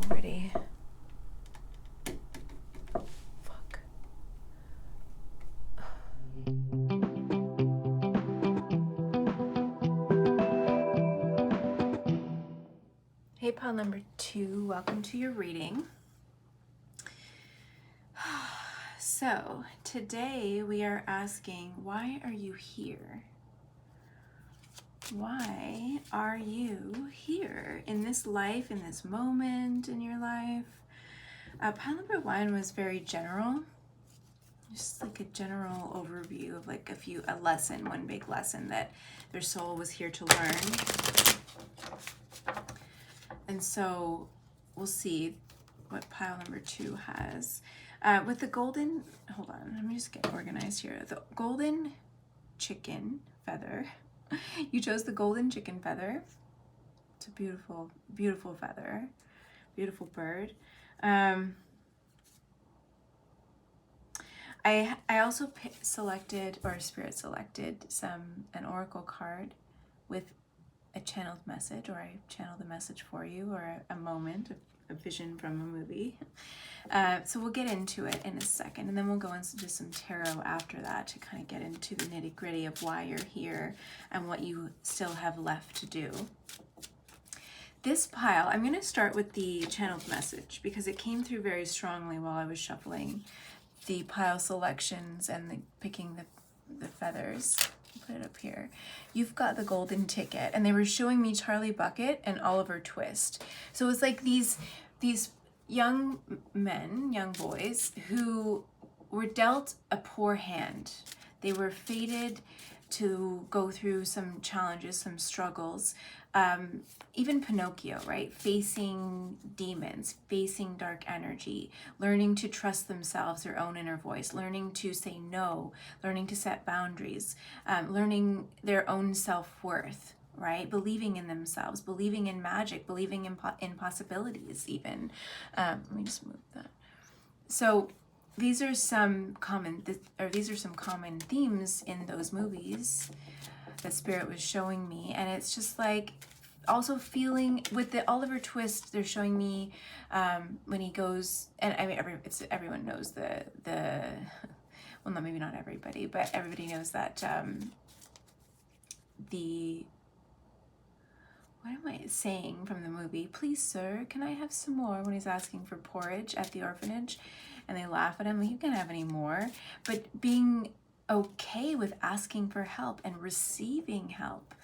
Already. Fuck. Hey, pile number 2, welcome to your reading. So, today we are asking, why are you here? Why are you here in this life, in this moment in your life? Pile number 1 was very general, just like a general overview of like a lesson, one big lesson that their soul was here to learn. And so we'll see what pile number 2 has. With the golden, hold on, let me just get organized here. The golden chicken feather. You chose the golden chicken feather. It's a beautiful, beautiful feather. Beautiful bird. I also selected, or Spirit selected, an oracle card with a channeled message, or I channeled a message for you, or a moment, a vision from a movie. So we'll get into it in a second, and then we'll go into some tarot after that to kind of get into the nitty-gritty of why you're here and what you still have left to do. This pile, I'm going to start with the channeled message because it came through very strongly while I was shuffling the pile selections and picking the feathers. Put it up here. You've got the golden ticket, and they were showing me Charlie Bucket and Oliver Twist. So it's like these young men, young boys, who were dealt a poor hand. They were fated to go through some challenges, some struggles. Even Pinocchio, right? Facing demons, facing dark energy, learning to trust themselves, their own inner voice, learning to say no, learning to set boundaries, learning their own self-worth, right? Believing in themselves, believing in magic, believing in possibilities even. Let me just move that. So these are some common themes in those movies that Spirit was showing me. And it's just like, also feeling with the Oliver Twist, they're showing me when he goes, and I mean, everyone knows the well, no, maybe not everybody, but everybody knows that what am I saying from the movie? Please, sir, can I have some more? When he's asking for porridge at the orphanage, and they laugh at him, like, you can't have any more. But being okay with asking for help and receiving help,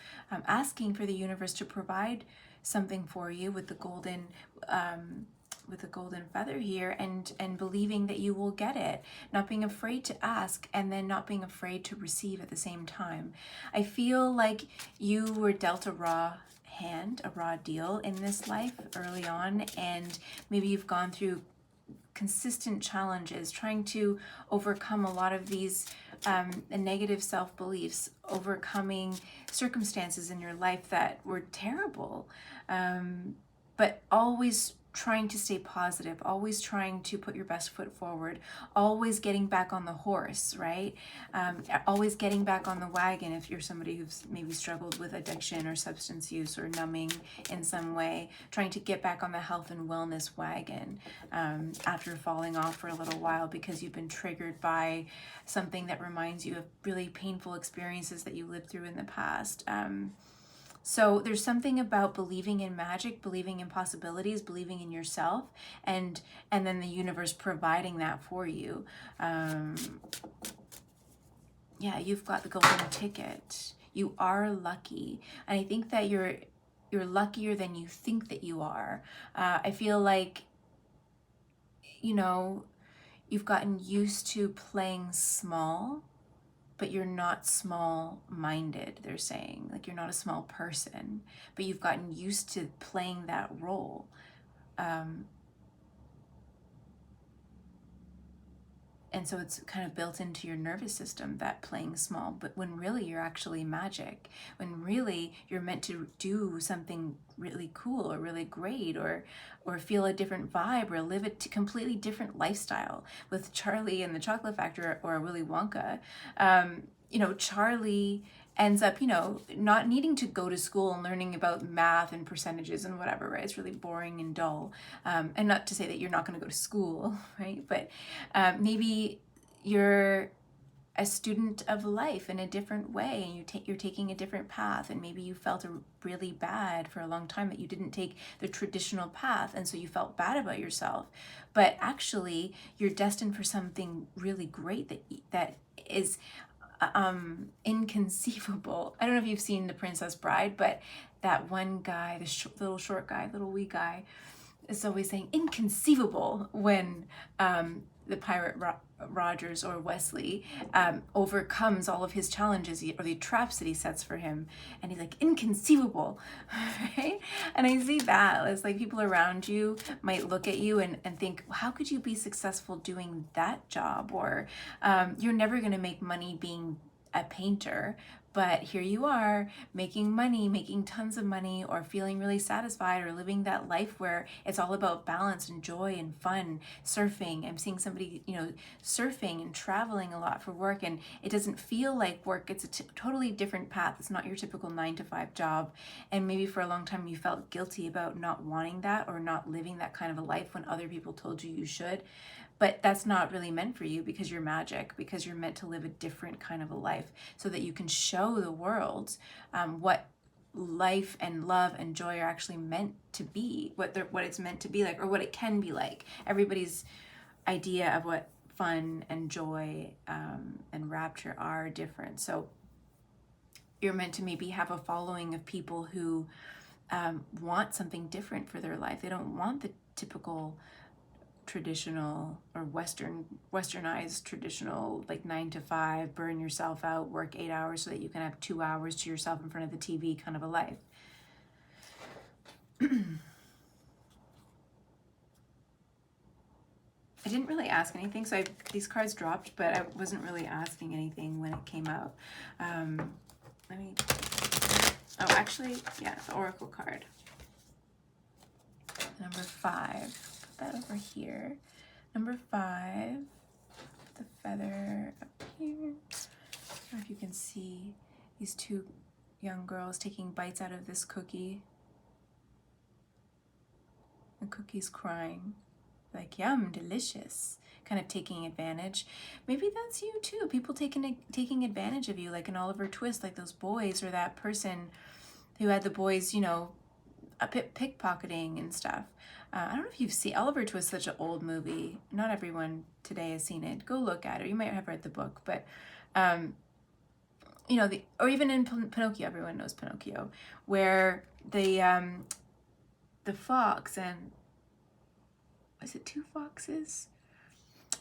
asking for the universe to provide something for you with the golden feather here, and believing that you will get it, not being afraid to ask, and then not being afraid to receive at the same time. I feel like you were dealt a raw hand, a raw deal in this life early on, and maybe you've gone through consistent challenges, trying to overcome a lot of these negative self-beliefs, overcoming circumstances in your life that were terrible, but always trying to stay positive, always trying to put your best foot forward, always getting back on the horse, right? Always getting back on the wagon if you're somebody who's maybe struggled with addiction or substance use or numbing in some way, trying to get back on the health and wellness wagon after falling off for a little while because you've been triggered by something that reminds you of really painful experiences that you lived through in the past. So there's something about believing in magic, believing in possibilities, believing in yourself, and then the universe providing that for you. Yeah, you've got the golden ticket. You are lucky, and I think that you're luckier than you think that you are. I feel like, you've gotten used to playing small, but you're not small-minded, they're saying. Like, you're not a small person, but you've gotten used to playing that role. And so it's kind of built into your nervous system, that playing small, but when really you're actually magic, when really you're meant to do something really cool or really great, or feel a different vibe, or live a completely different lifestyle. With Charlie and the Chocolate Factory, or Willy Wonka, Charlie ends up, not needing to go to school and learning about math and percentages and whatever, right? It's really boring and dull. And not to say that you're not going to go to school, right? But maybe you're a student of life in a different way, and you're taking a different path, and maybe you felt really bad for a long time that you didn't take the traditional path, and so you felt bad about yourself. But actually, you're destined for something really great that is inconceivable. I don't know if you've seen The Princess Bride, but that one guy, the little short guy, little wee guy, is always saying inconceivable when the pirate Rogers, or Wesley, overcomes all of his challenges, or the traps that he sets for him, and he's like, inconceivable, right? And I see that as like people around you might look at you and think, well, how could you be successful doing that job? Or you're never going to make money being a painter, but here you are making money, making tons of money, or feeling really satisfied, or living that life where it's all about balance and joy and fun. Surfing, I'm seeing somebody, surfing and traveling a lot for work, and it doesn't feel like work. It's a totally different path. It's not your typical 9-to-5 job. And maybe for a long time you felt guilty about not wanting that, or not living that kind of a life when other people told you you should. But that's not really meant for you, because you're magic, because you're meant to live a different kind of a life, so that you can show the world what life and love and joy are actually meant to be, what it's meant to be like, or what it can be like. Everybody's idea of what fun and joy and rapture are different. So you're meant to maybe have a following of people who want something different for their life. They don't want the typical traditional, or westernized traditional, like 9-to-5, burn yourself out, work 8 hours so that you can have 2 hours to yourself in front of the TV kind of a life. I didn't really ask anything, so these cards dropped, but I wasn't really asking anything when it came out. The Oracle card. Number 5. That over here. Number 5, the feather up here. I don't know if you can see these two young girls taking bites out of this cookie. The cookie's crying, like, yum, delicious, kind of taking advantage. Maybe that's you too. People taking advantage of you, like in Oliver Twist, like those boys, or that person who had the boys, pickpocketing and stuff. I don't know if you've seen Oliver Twist, such an old movie. Not everyone today has seen it. Go look at it. You might have read the book, but or even in Pinocchio, everyone knows Pinocchio, where the fox and, was it 2 foxes?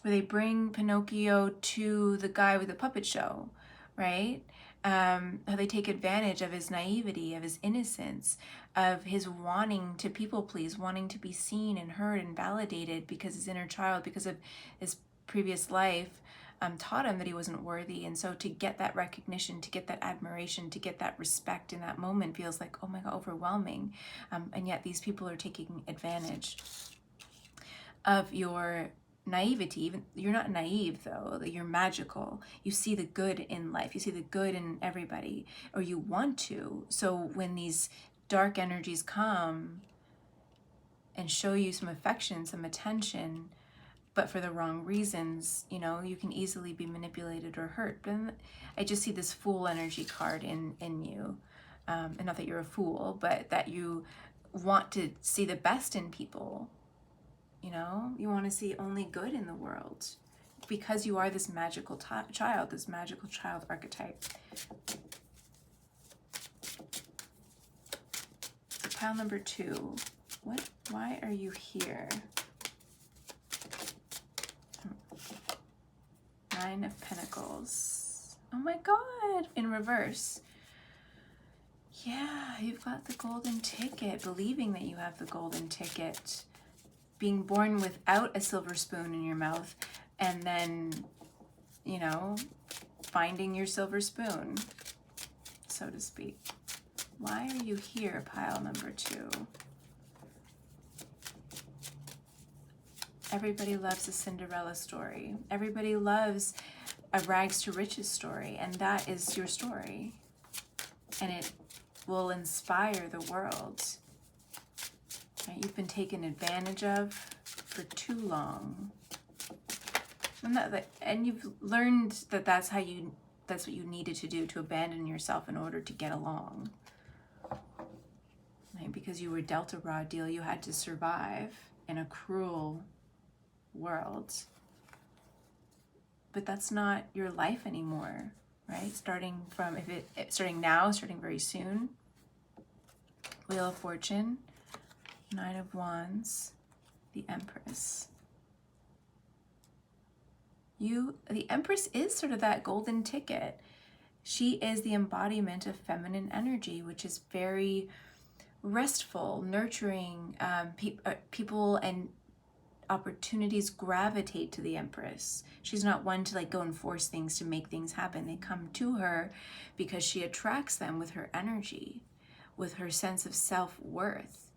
Where they bring Pinocchio to the guy with the puppet show, right? How they take advantage of his naivety, of his innocence, of his wanting to people please, wanting to be seen and heard and validated, because his inner child, because of his previous life, taught him that he wasn't worthy. And so to get that recognition, to get that admiration, to get that respect in that moment feels like, oh my God, overwhelming. And yet these people are taking advantage of your naivety. Even you're not naive though, you're magical. You see the good in life, you see the good in everybody, or you want to. So when these dark energies come and show you some affection, some attention, but for the wrong reasons, you can easily be manipulated or hurt. But I just see this Fool energy card in you, and not that you're a fool, but that you want to see the best in people. You want to see only good in the world, because you are this magical child, this magical child archetype. So pile number 2. Why are you here? 9 of Pentacles. Oh my God, in reverse. Yeah, you've got the golden ticket, believing that you have the golden ticket, being born without a silver spoon in your mouth, and then, you know, finding your silver spoon, so to speak. Why are you here, pile number 2? Everybody loves a Cinderella story. Everybody loves a rags to riches story, and that is your story. And it will inspire the world. Right? You've been taken advantage of for too long. And you've learned that that's what you needed to do, to abandon yourself in order to get along. Right? Because you were dealt a raw deal, you had to survive in a cruel world. But that's not your life anymore, right? Starting very soon. Wheel of Fortune, 9 of Wands, the Empress. The Empress is sort of that golden ticket. She is the embodiment of feminine energy, which is very restful, nurturing. People and opportunities gravitate to the Empress. She's not one to like go and force things to make things happen. They come to her because she attracts them with her energy, with her sense of self-worth,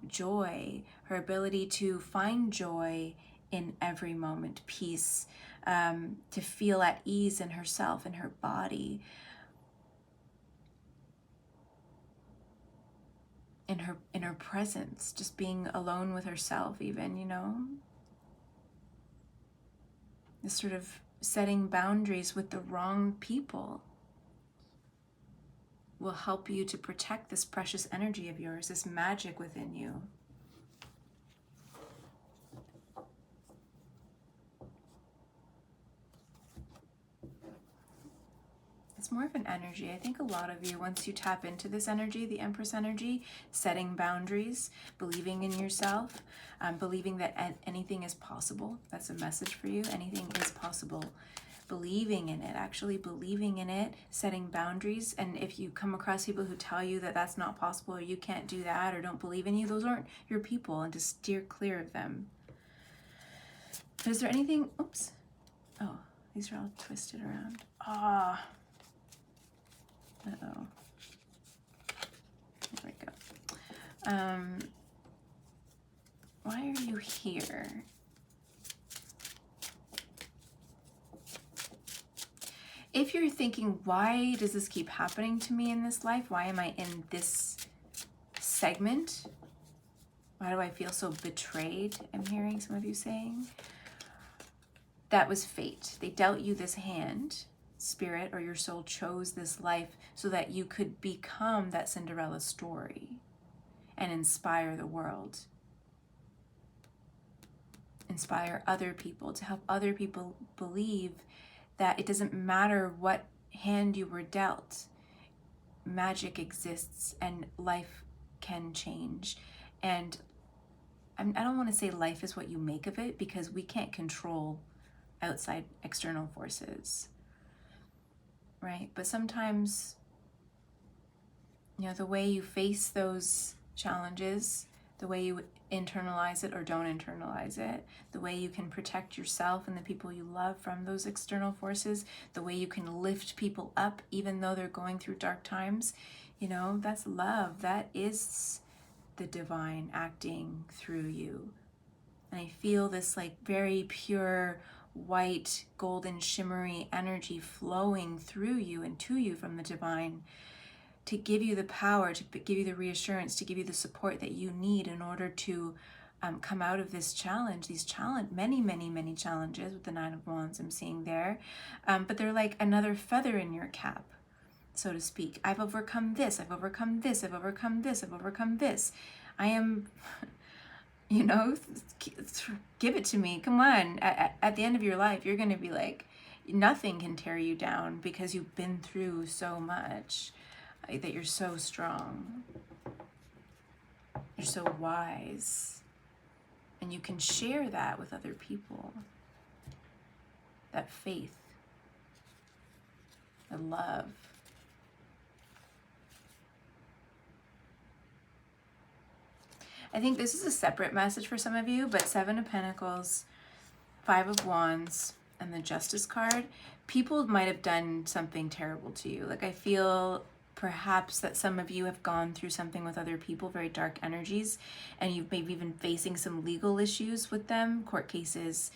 joy, her ability to find joy in every moment, peace, to feel at ease in herself, in her body, in her presence, just being alone with herself even, you know. This sort of setting boundaries with the wrong people will help you to protect this precious energy of yours, this magic within you. It's more of an energy. I think a lot of you, once you tap into this energy, the Empress energy, setting boundaries, believing in yourself, believing that anything is possible. That's a message for you. Anything is possible. Believing in it, actually believing in it, setting boundaries. And if you come across people who tell you that that's not possible, or you can't do that, or don't believe in you, those aren't your people, and to steer clear of them. But is there anything, oops, oh, these are all twisted around. Uh-oh. There we go. Why are you here? If you're thinking, why does this keep happening to me in this life? Why am I in this segment? Why do I feel so betrayed? I'm hearing some of you saying. That was fate. They dealt you this hand. Spirit or your soul chose this life so that you could become that Cinderella story and inspire the world. Inspire other people, to help other people believe that it doesn't matter what hand you were dealt. Magic exists and life can change. And I don't want to say life is what you make of it, because we can't control outside external forces. Right? But sometimes, you know, the way you face those challenges, the way you internalize it or don't internalize it, the way you can protect yourself and the people you love from those external forces, the way you can lift people up even though they're going through dark times, you know, that's love. That is the divine acting through you. And I feel this like very pure, white, golden, shimmery energy flowing through you and to you from the divine, to give you the power, to give you the reassurance, to give you the support that you need in order to come out of this challenge, many, many, many challenges with the 9 of Wands I'm seeing there. But they're like another feather in your cap, so to speak. I've overcome this, I've overcome this, I've overcome this, I've overcome this. I am... You know, give it to me. Come on. At the end of your life, you're going to be like, nothing can tear you down because you've been through so much, that you're so strong. You're so wise. And you can share that with other people. That faith. I love. I think this is a separate message for some of you, but Seven of Pentacles, Five of Wands, and the Justice card. People might have done something terrible to you. Like, I feel perhaps that some of you have gone through something with other people, very dark energies, and you've maybe been facing some legal issues with them, court cases,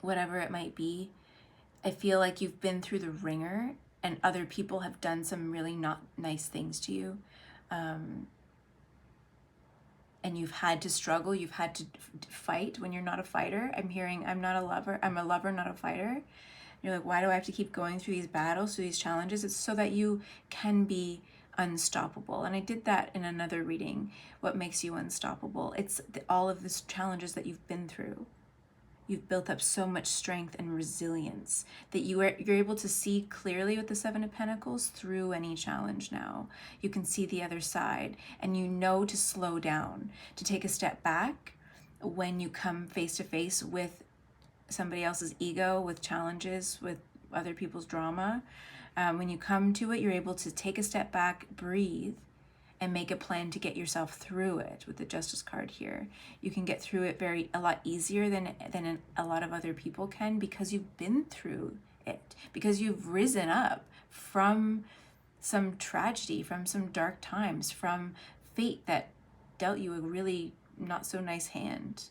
whatever it might be. I feel like you've been through the ringer and other people have done some really not nice things to you. And you've had to struggle, you've had to fight when you're not a fighter. I'm hearing, I'm not a lover, I'm a lover, not a fighter. You're like, why do I have to keep going through these battles, through these challenges? It's so that you can be unstoppable. And I did that in another reading. What makes you unstoppable? It's all of these challenges that you've been through. You've built up so much strength and resilience that you're able to see clearly with the Seven of Pentacles through any challenge now. You can see the other side, and you know to slow down, to take a step back when you come face to face with somebody else's ego, with challenges, with other people's drama. When you come to it, you're able to take a step back, breathe, and make a plan to get yourself through it. With the Justice card here, you can get through it a lot easier than a lot of other people can, because you've been through it, because you've risen up from some tragedy, from some dark times, from fate that dealt you a really not so nice hand,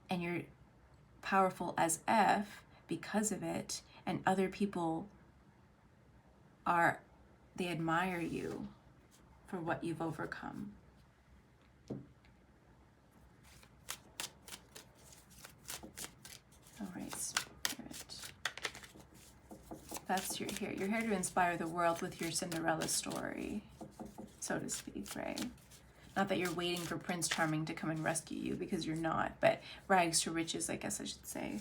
and you're powerful as F because of it, and other people they admire you for what you've overcome. All right, Spirit. That's you're here. You're here to inspire the world with your Cinderella story, so to speak, right? Not that you're waiting for Prince Charming to come and rescue you, because you're not, but rags to riches, I guess I should say.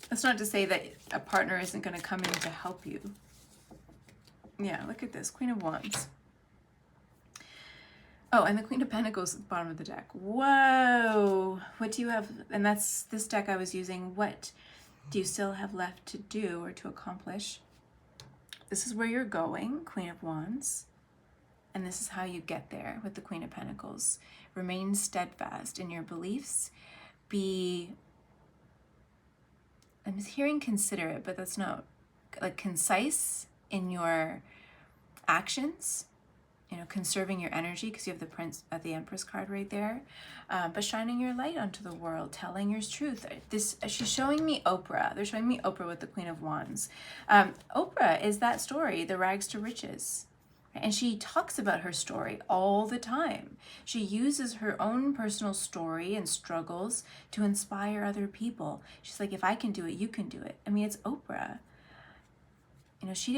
That's not to say that a partner isn't going to come in to help you. Yeah, look at this, Queen of Wands. Oh, and the Queen of Pentacles at the bottom of the deck. Whoa! What do you have? And that's this deck I was using. What do you still have left to do or to accomplish? This is where you're going, Queen of Wands. And this is how you get there with the Queen of Pentacles. Remain steadfast in your beliefs. I'm hearing considerate, but that's not, like, concise in your actions, conserving your energy, because you have the Prince, the Empress card right there, but shining your light onto the world, telling your truth. She's showing me Oprah. They're showing me Oprah with the Queen of Wands. Oprah is that story, the rags to riches. And she talks about her story all the time. She uses her own personal story and struggles to inspire other people. She's like, if I can do it, you can do it. I mean, it's Oprah. She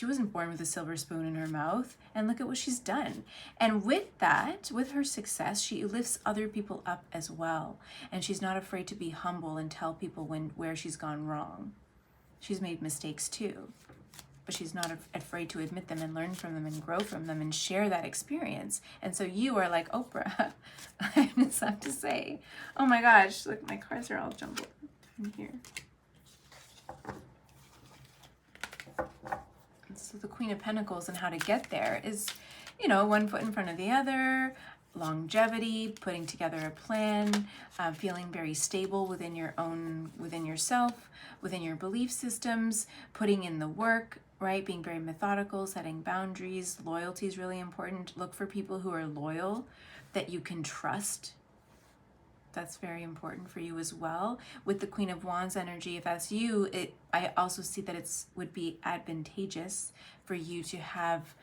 wasn't born with a silver spoon in her mouth, and look at what she's done. And with that, with her success, she lifts other people up as well. And she's not afraid to be humble and tell people where she's gone wrong. She's made mistakes too, but she's not afraid to admit them and learn from them and grow from them and share that experience. And so you are like Oprah. I just have to say, oh my gosh, look, my cards are all jumbled in here. So the Queen of Pentacles and how to get there is, one foot in front of the other, longevity, putting together a plan, feeling very stable within yourself, within your belief systems, putting in the work, right? Being very methodical, setting boundaries. Loyalty is really important. Look for people who are loyal, that you can trust. That's very important for you as well. With the Queen of Wands energy, if that's you, I also see that would be advantageous for you to have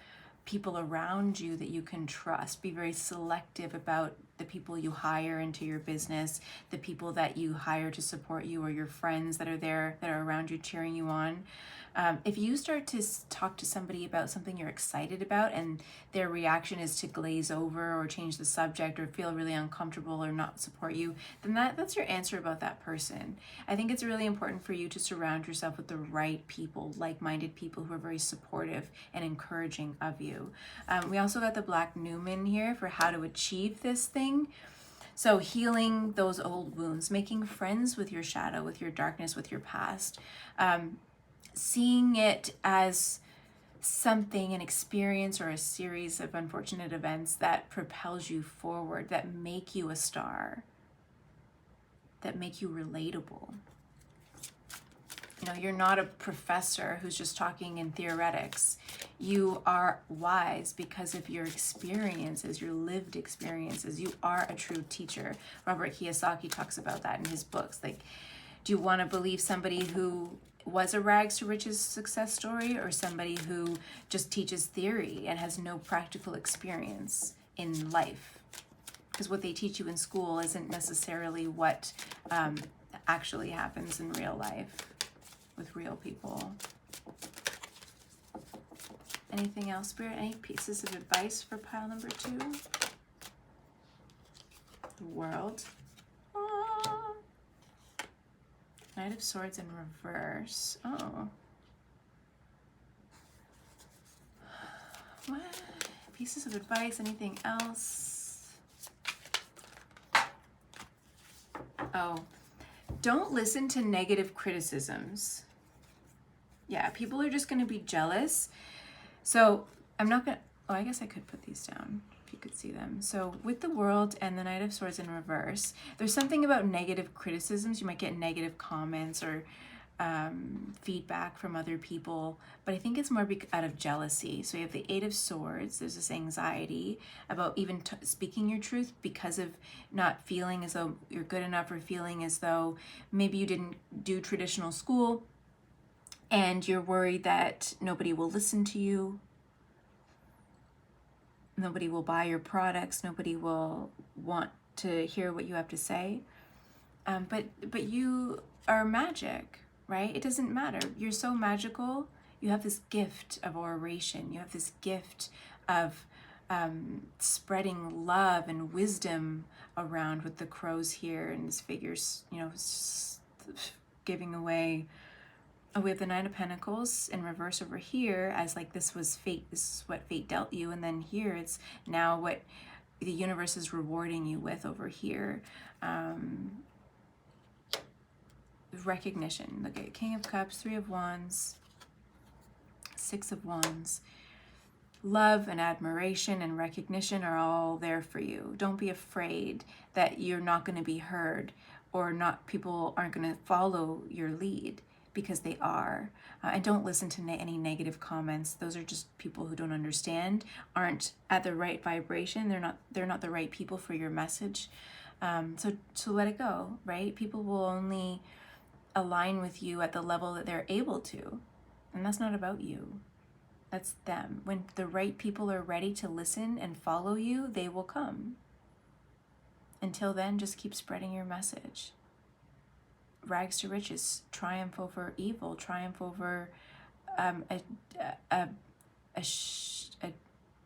people around you that you can trust. Be very selective about the people you hire into your business, the people that you hire to support you, or your friends that are there, that are around you cheering you on. If you start to talk to somebody about something you're excited about and their reaction is to glaze over or change the subject or feel really uncomfortable or not support you, then that's your answer about that person. I think it's really important for you to surround yourself with the right people, like-minded people who are very supportive and encouraging of you. We also got the Black Newman here for how to achieve this thing. So healing those old wounds, making friends with your shadow, with your darkness, with your past, seeing it as something, an experience or a series of unfortunate events that propels you forward, that make you a star, that make you relatable. You know, you're not a professor who's just talking in theoretics. You are wise because of your experiences, your lived experiences. You are a true teacher. Robert Kiyosaki talks about that in his books. Like, do you want to believe somebody who was a rags to riches success story, or somebody who just teaches theory and has no practical experience in life? Because what they teach you in school isn't necessarily what actually happens in real life with real people. Anything else, Spirit? Any pieces of advice for pile number 2? The World. Ah. Knight of Swords in reverse. Oh. What? Pieces of advice, anything else? Oh. Don't listen to negative criticisms. Yeah, people are just going to be jealous. So I'm not going to, oh, I guess I could put these down if you could see them. So with the World and the Knight of Swords in reverse, there's something about negative criticisms. You might get negative comments or feedback from other people, but I think it's more out of jealousy. So you have the Eight of Swords. There's this anxiety about even speaking your truth because of not feeling as though you're good enough, or feeling as though maybe you didn't do traditional school and you're worried that nobody will listen to you, nobody will buy your products, nobody will want to hear what you have to say. But you are magic, right? It doesn't matter. You're so magical. You have this gift of oration. You have this gift of spreading love and wisdom around with the crows here and this figures, you know, giving away. Oh, we have the Nine of Pentacles in reverse over here as like this was fate. This is what fate dealt you. And then here it's now what the universe is rewarding you with over here. Recognition. Look at King of Cups, Three of Wands, Six of Wands. Love and admiration and recognition are all there for you. Don't be afraid that you're not going to be heard, or not, people aren't going to follow your lead, because they are. And don't listen to any negative comments. Those are just people who don't understand, aren't at the right vibration. They're not the right people for your message. So let it go, right? People will only align with you at the level that they're able to. And that's not about you. That's them. When the right people are ready to listen and follow you, they will come. Until then, just keep spreading your message. Rags to riches, triumph over evil, triumph over I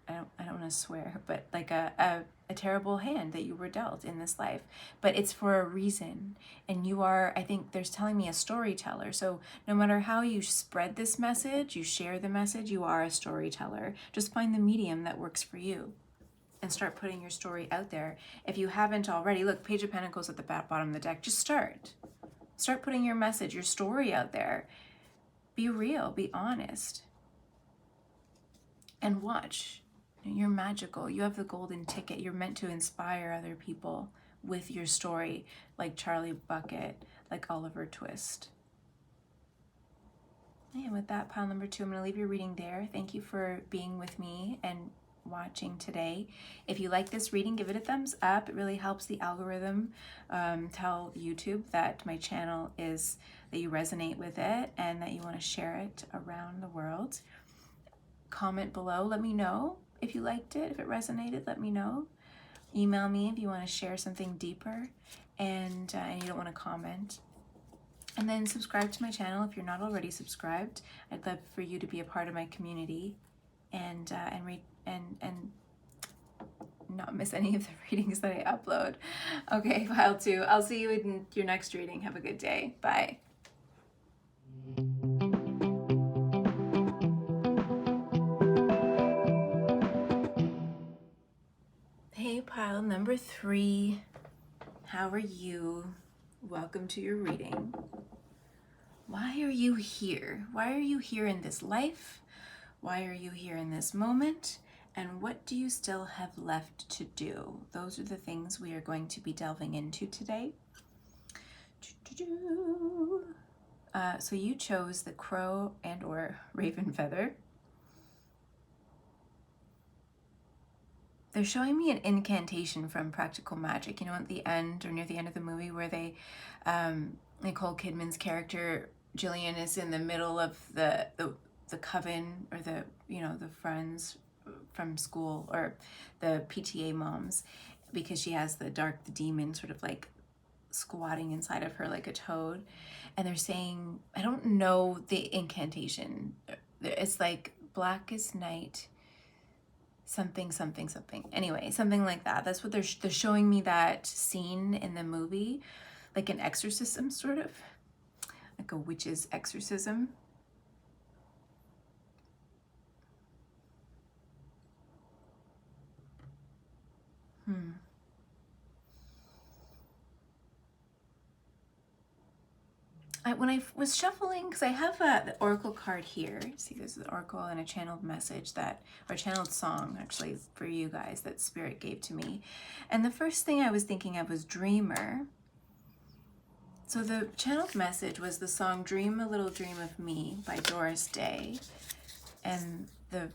don't want to swear, but like a terrible hand that you were dealt in this life. But it's for a reason. And you are, I think there's telling me, a storyteller. So no matter how you spread this message, you share the message, you are a storyteller. Just find the medium that works for you and start putting your story out there. If you haven't already, look, Page of Pentacles at the bottom of the deck. Just start. Start putting your message, your story out there. Be real, be honest. And watch. You're magical. You have the golden ticket. You're meant to inspire other people with your story, like Charlie Bucket, like Oliver Twist. And with that, pile number 2, I'm going to leave your reading there. Thank you for being with me and watching today. If you like this reading, give it a thumbs up. It really helps the algorithm tell YouTube that my channel is, that you resonate with it and that you want to share it around the world. Comment below. Let me know if you liked it, if it resonated. Let me know. Email me if you want to share something deeper and you don't want to comment. And then subscribe to my channel if you're not already subscribed. I'd love for you to be a part of my community and not miss any of the readings that I upload. Okay, pile 2. I'll see you in your next reading. Have a good day. Bye. Hey, pile number 3. How are you? Welcome to your reading. Why are you here? Why are you here in this life? Why are you here in this moment? And what do you still have left to do? Those are the things we are going to be delving into today. So you chose the crow and or raven feather. They're showing me an incantation from Practical Magic, you know, at the end or near the end of the movie where they, Nicole Kidman's character, Jillian, is in the middle of the coven, or the, you know, the friends from school, or the PTA moms, because she has the demon sort of like squatting inside of her like a toad. And they're saying, I don't know the incantation. It's like black is night, something something something, anyway, something like that. That's what they're showing me, that scene in the movie, like an exorcism, sort of like a witch's exorcism. When I was shuffling, because I have the oracle card here. See, there's the oracle and a channeled message or channeled song, actually, for you guys, that Spirit gave to me. And the first thing I was thinking of was Dreamer. So the channeled message was the song Dream a Little Dream of Me by Doris Day. And the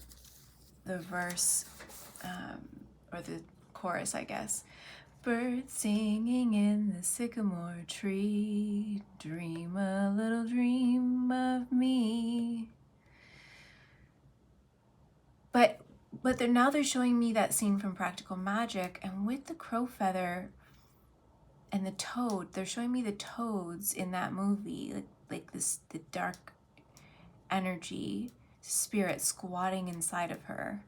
verse, or the chorus, I guess. Birds singing in the sycamore tree, dream a little dream of me. But now they're showing me that scene from Practical Magic, and with the crow feather and the toad, they're showing me the toads in that movie, like this, the dark energy spirit squatting inside of her,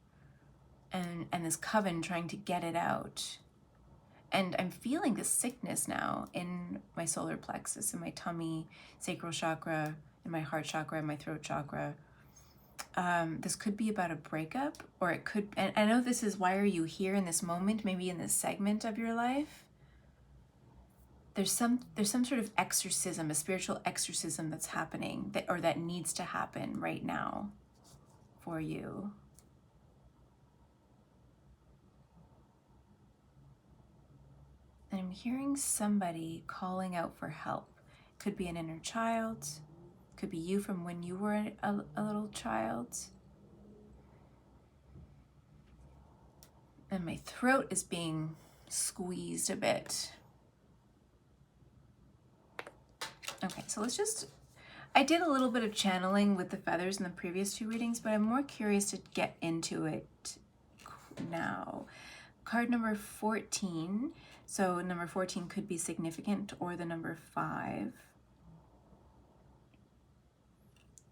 and this coven trying to get it out. And I'm feeling this sickness now in my solar plexus, in my tummy, sacral chakra, in my heart chakra, and my throat chakra. This could be about a breakup, or it could, and I know this is why are you here in this moment, maybe in this segment of your life. There's some sort of exorcism, a spiritual exorcism that's happening, that needs to happen right now for you. And I'm hearing somebody calling out for help. Could be an inner child, could be you from when you were a little child. And my throat is being squeezed a bit. Okay, so I did a little bit of channeling with the feathers in the previous two readings, but I'm more curious to get into it now. Card number 14. So number 14 could be significant, or the number 5.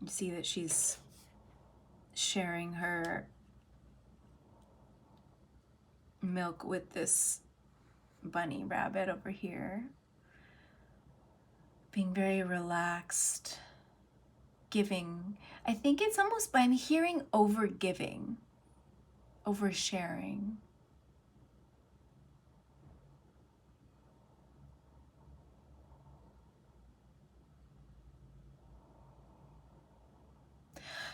You see that she's sharing her milk with this bunny rabbit over here. Being very relaxed, giving. I think it's almost, I'm hearing over giving, over sharing.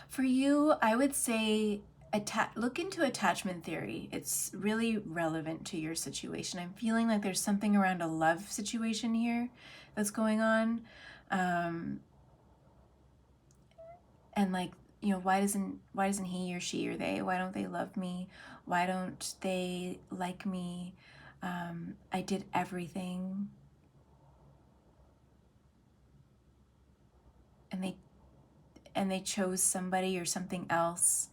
For you, I would say look into attachment theory. It's really relevant to your situation. I'm feeling like there's something around a love situation here that's going on. And like, you know, why doesn't he or she or they, why don't they love me? Why don't they like me? I did everything. And they chose somebody or something else.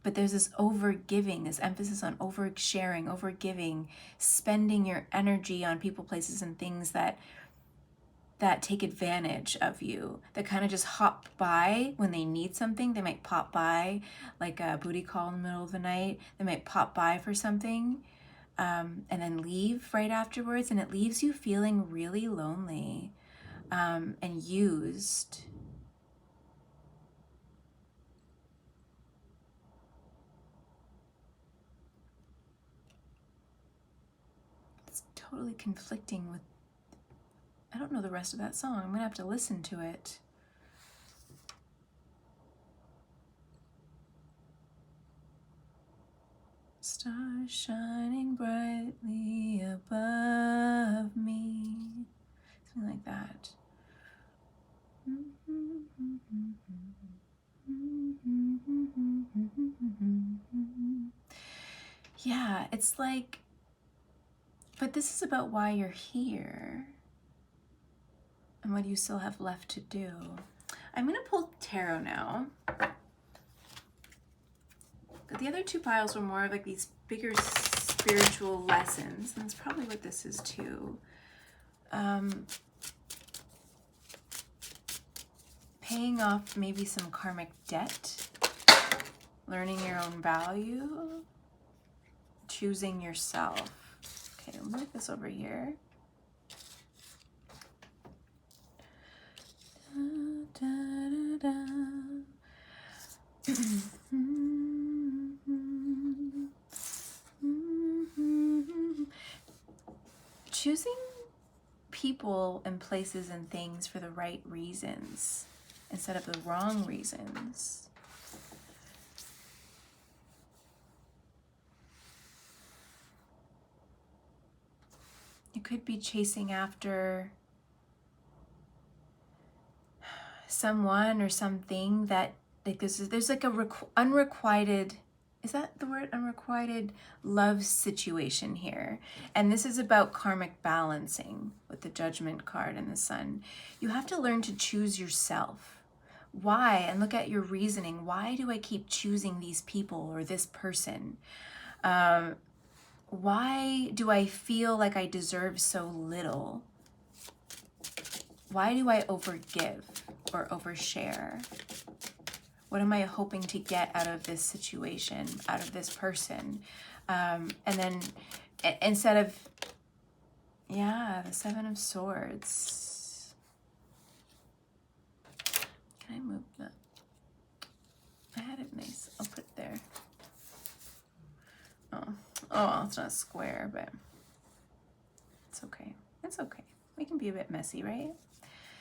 But there's this over giving, this emphasis on over sharing, over giving, spending your energy on people, places, and things that take advantage of you, that kind of just hop by when they need something. They might pop by like a booty call in the middle of the night. They might pop by for something, and then leave right afterwards. And it leaves you feeling really lonely, and used. It's totally conflicting with, I don't know the rest of that song. I'm gonna have to listen to it. Stars shining brightly above me. Something like that. Yeah, it's like, but this is about why you're here and what you still have left to do. I'm gonna pull tarot now. But the other two piles were more of like these bigger spiritual lessons, and that's probably what this is too. Paying off maybe some karmic debt, learning your own value, choosing yourself. Okay, I'll move this over here. Da, da, da, da. Choosing people and places and things for the right reasons instead of the wrong reasons. You could be chasing after someone or something that, like, there's like a unrequited, is that the word, unrequited love situation here. And this is about karmic balancing with the Judgment card and the Sun. You have to learn to choose yourself. Why? And look at your reasoning. Why do I keep choosing these people or this person? Why do I feel like I deserve so little? Why do I overgive or overshare? What am I hoping to get out of this situation, out of this person? And then instead of, yeah, the Seven of Swords. Can I move that? I had it nice. I'll put it there. Oh, it's not square, but it's okay. It's okay. We can be a bit messy, right?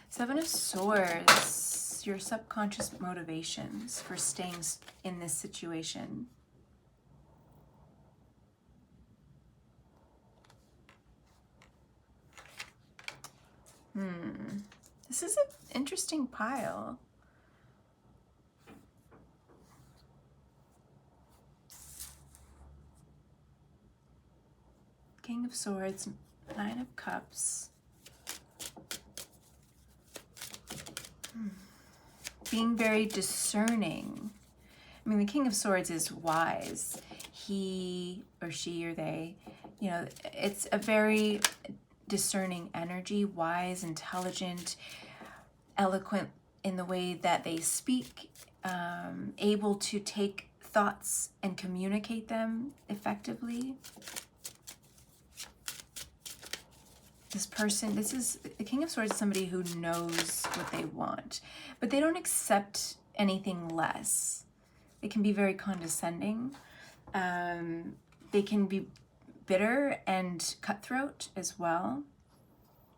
Seven of Swords, your subconscious motivations for staying in this situation. This is an interesting pile. King of Swords, Nine of Cups. Being very discerning. I mean, the King of Swords is wise. He or she or they, you know, it's a very discerning energy, wise, intelligent, eloquent in the way that they speak, able to take thoughts and communicate them effectively. This person, this is, the King of Swords is somebody who knows what they want, but they don't accept anything less. They can be very condescending. They can be bitter and cutthroat as well.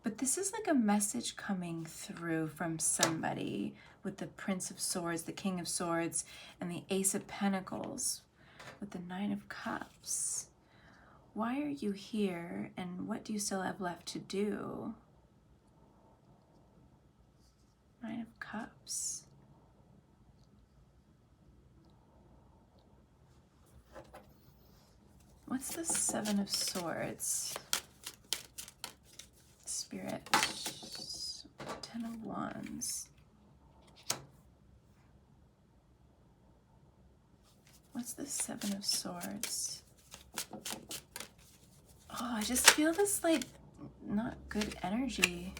But this is like a message coming through from somebody with the Prince of Swords, the King of Swords, and the Ace of Pentacles with the Nine of Cups. Why are you here, and what do you still have left to do? Nine of Cups. What's the Seven of Swords? Spirit. Ten of Wands. What's the Seven of Swords? Oh, I just feel this, like, not good energy.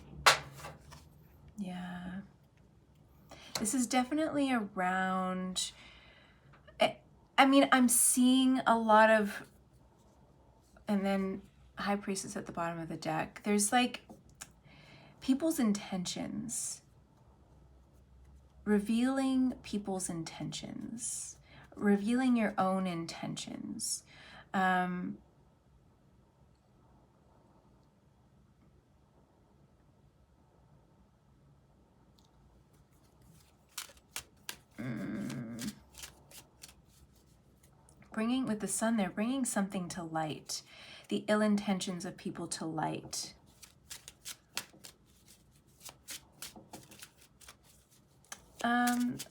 Yeah. This is definitely around, I mean, I'm seeing a lot of, and then High Priestess at the bottom of the deck. There's like people's intentions. Revealing people's intentions. Revealing your own intentions. bringing, with the sun, they're bringing something to light, the ill intentions of people to light.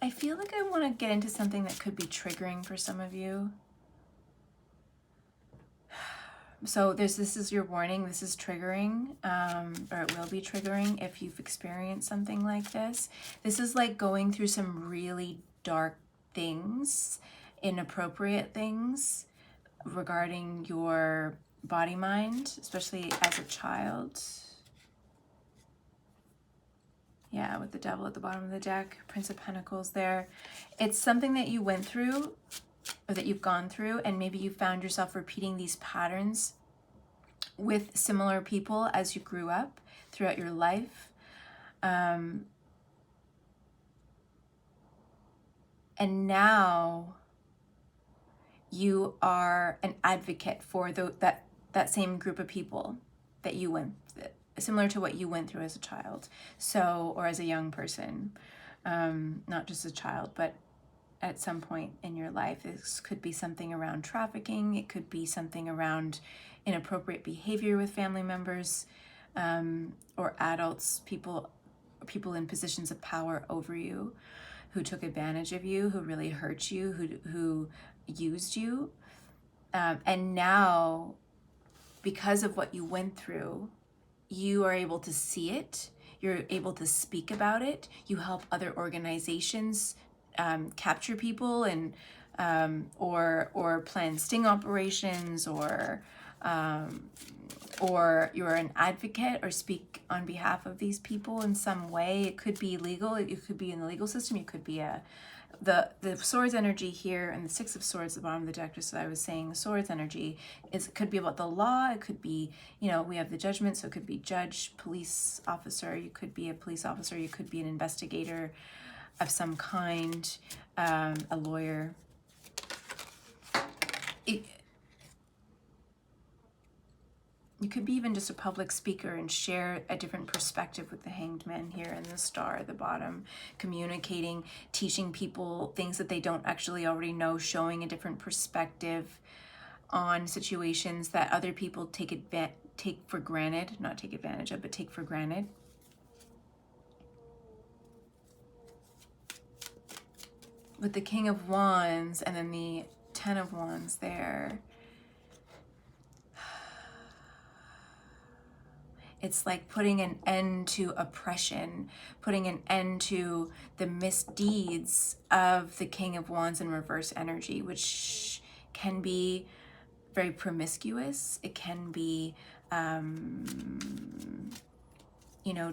I feel like I want to get into something that could be triggering for some of you. So this is your warning. This is triggering, or it will be triggering if you've experienced something like this. This is like going through some really dark things, inappropriate things regarding your body mind, especially as a child. Yeah, with the devil at the bottom of the deck, Prince of Pentacles there. It's something that you went through, or that you've gone through, and maybe you found yourself repeating these patterns with similar people as you grew up throughout your life. And now you are an advocate for that same group of people that you went, similar to what you went through as a child, so, or as a young person, not just a child, but at some point in your life. This could be something around trafficking. It could be something around inappropriate behavior with family members, or adults, people in positions of power over you, who took advantage of you, who really hurt you, who used you. And now, because of what you went through, you are able to see it. You're able to speak about it. You help other organizations capture people, and or plan sting operations, or you're an advocate or speak on behalf of these people in some way. It could be legal. It could be in the legal system. You could be the swords energy here, and the Six of Swords at the bottom of the deck, just as I was saying, the swords energy could be about the law. It could be, we have the judgment, so it could be judge, police officer. You could be a police officer. You could be an investigator of some kind, a lawyer. You could be even just a public speaker and share a different perspective with the Hanged Man here and the Star at the bottom, communicating, teaching people things that they don't actually already know, showing a different perspective on situations that other people take for granted, not take advantage of, but take for granted. With the King of Wands and then the Ten of Wands there, it's like putting an end to oppression, putting an end to the misdeeds of the King of Wands in reverse energy, which can be very promiscuous. It can be,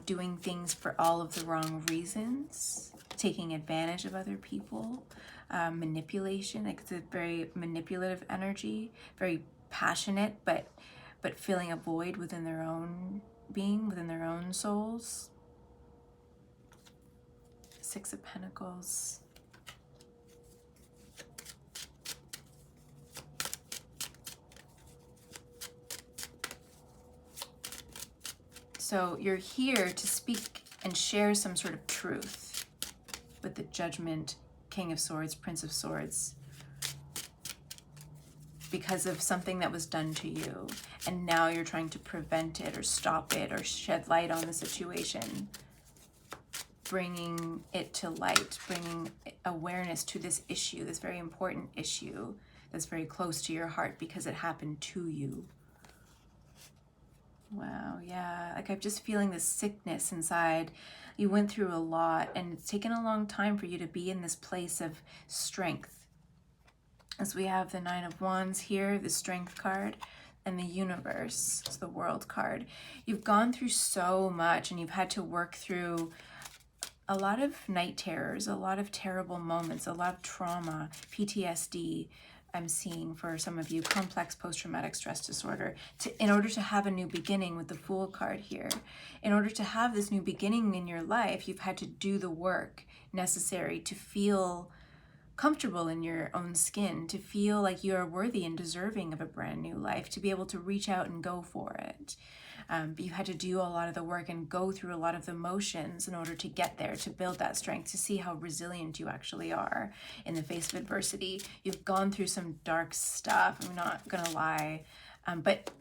doing things for all of the wrong reasons, taking advantage of other people, manipulation. Like, it's a very manipulative energy, very passionate, but filling a void within their own being, within their own souls. Six of Pentacles. So you're here to speak and share some sort of truth with the Judgment, King of Swords, Prince of Swords, because of something that was done to you, and now you're trying to prevent it or stop it or shed light on the situation, bringing it to light, bringing awareness to this issue, this very important issue that's very close to your heart because it happened to you. Wow, yeah, like I'm just feeling this sickness inside. You went through a lot, and it's taken a long time for you to be in this place of strength. As we have the Nine of Wands here, the Strength card, and the Universe, it's the World card. You've gone through so much, and you've had to work through a lot of night terrors, a lot of terrible moments, a lot of trauma, PTSD. I'm seeing for some of you, complex post-traumatic stress disorder, in order to have a new beginning with the Fool card here. In order to have this new beginning in your life, you've had to do the work necessary to feel comfortable in your own skin, to feel like you are worthy and deserving of a brand new life, to be able to reach out and go for it. But you had to do a lot of the work and go through a lot of the motions in order to get there, to build that strength, to see how resilient you actually are in the face of adversity. You've gone through some dark stuff, I'm not gonna lie. But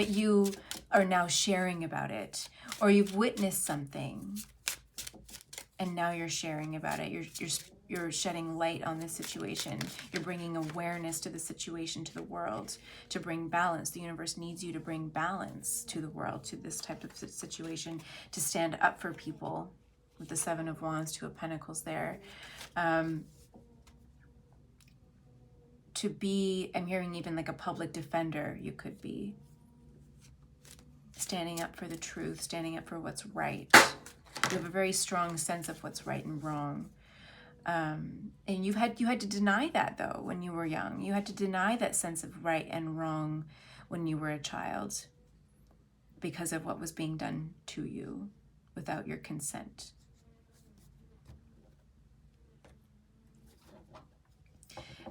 you are now sharing about it, or you've witnessed something and now you're sharing about it. You're shedding light on this situation. You're bringing awareness to the situation, to the world, to bring balance. The universe needs you to bring balance to the world, to this type of situation, to stand up for people with the Seven of Wands, Two of Pentacles there. To be, I'm hearing even like a public defender, you could be. Standing up for the truth, standing up for what's right. You have a very strong sense of what's right and wrong. And you had to deny that though when you were young. You had to deny that sense of right and wrong when you were a child because of what was being done to you without your consent.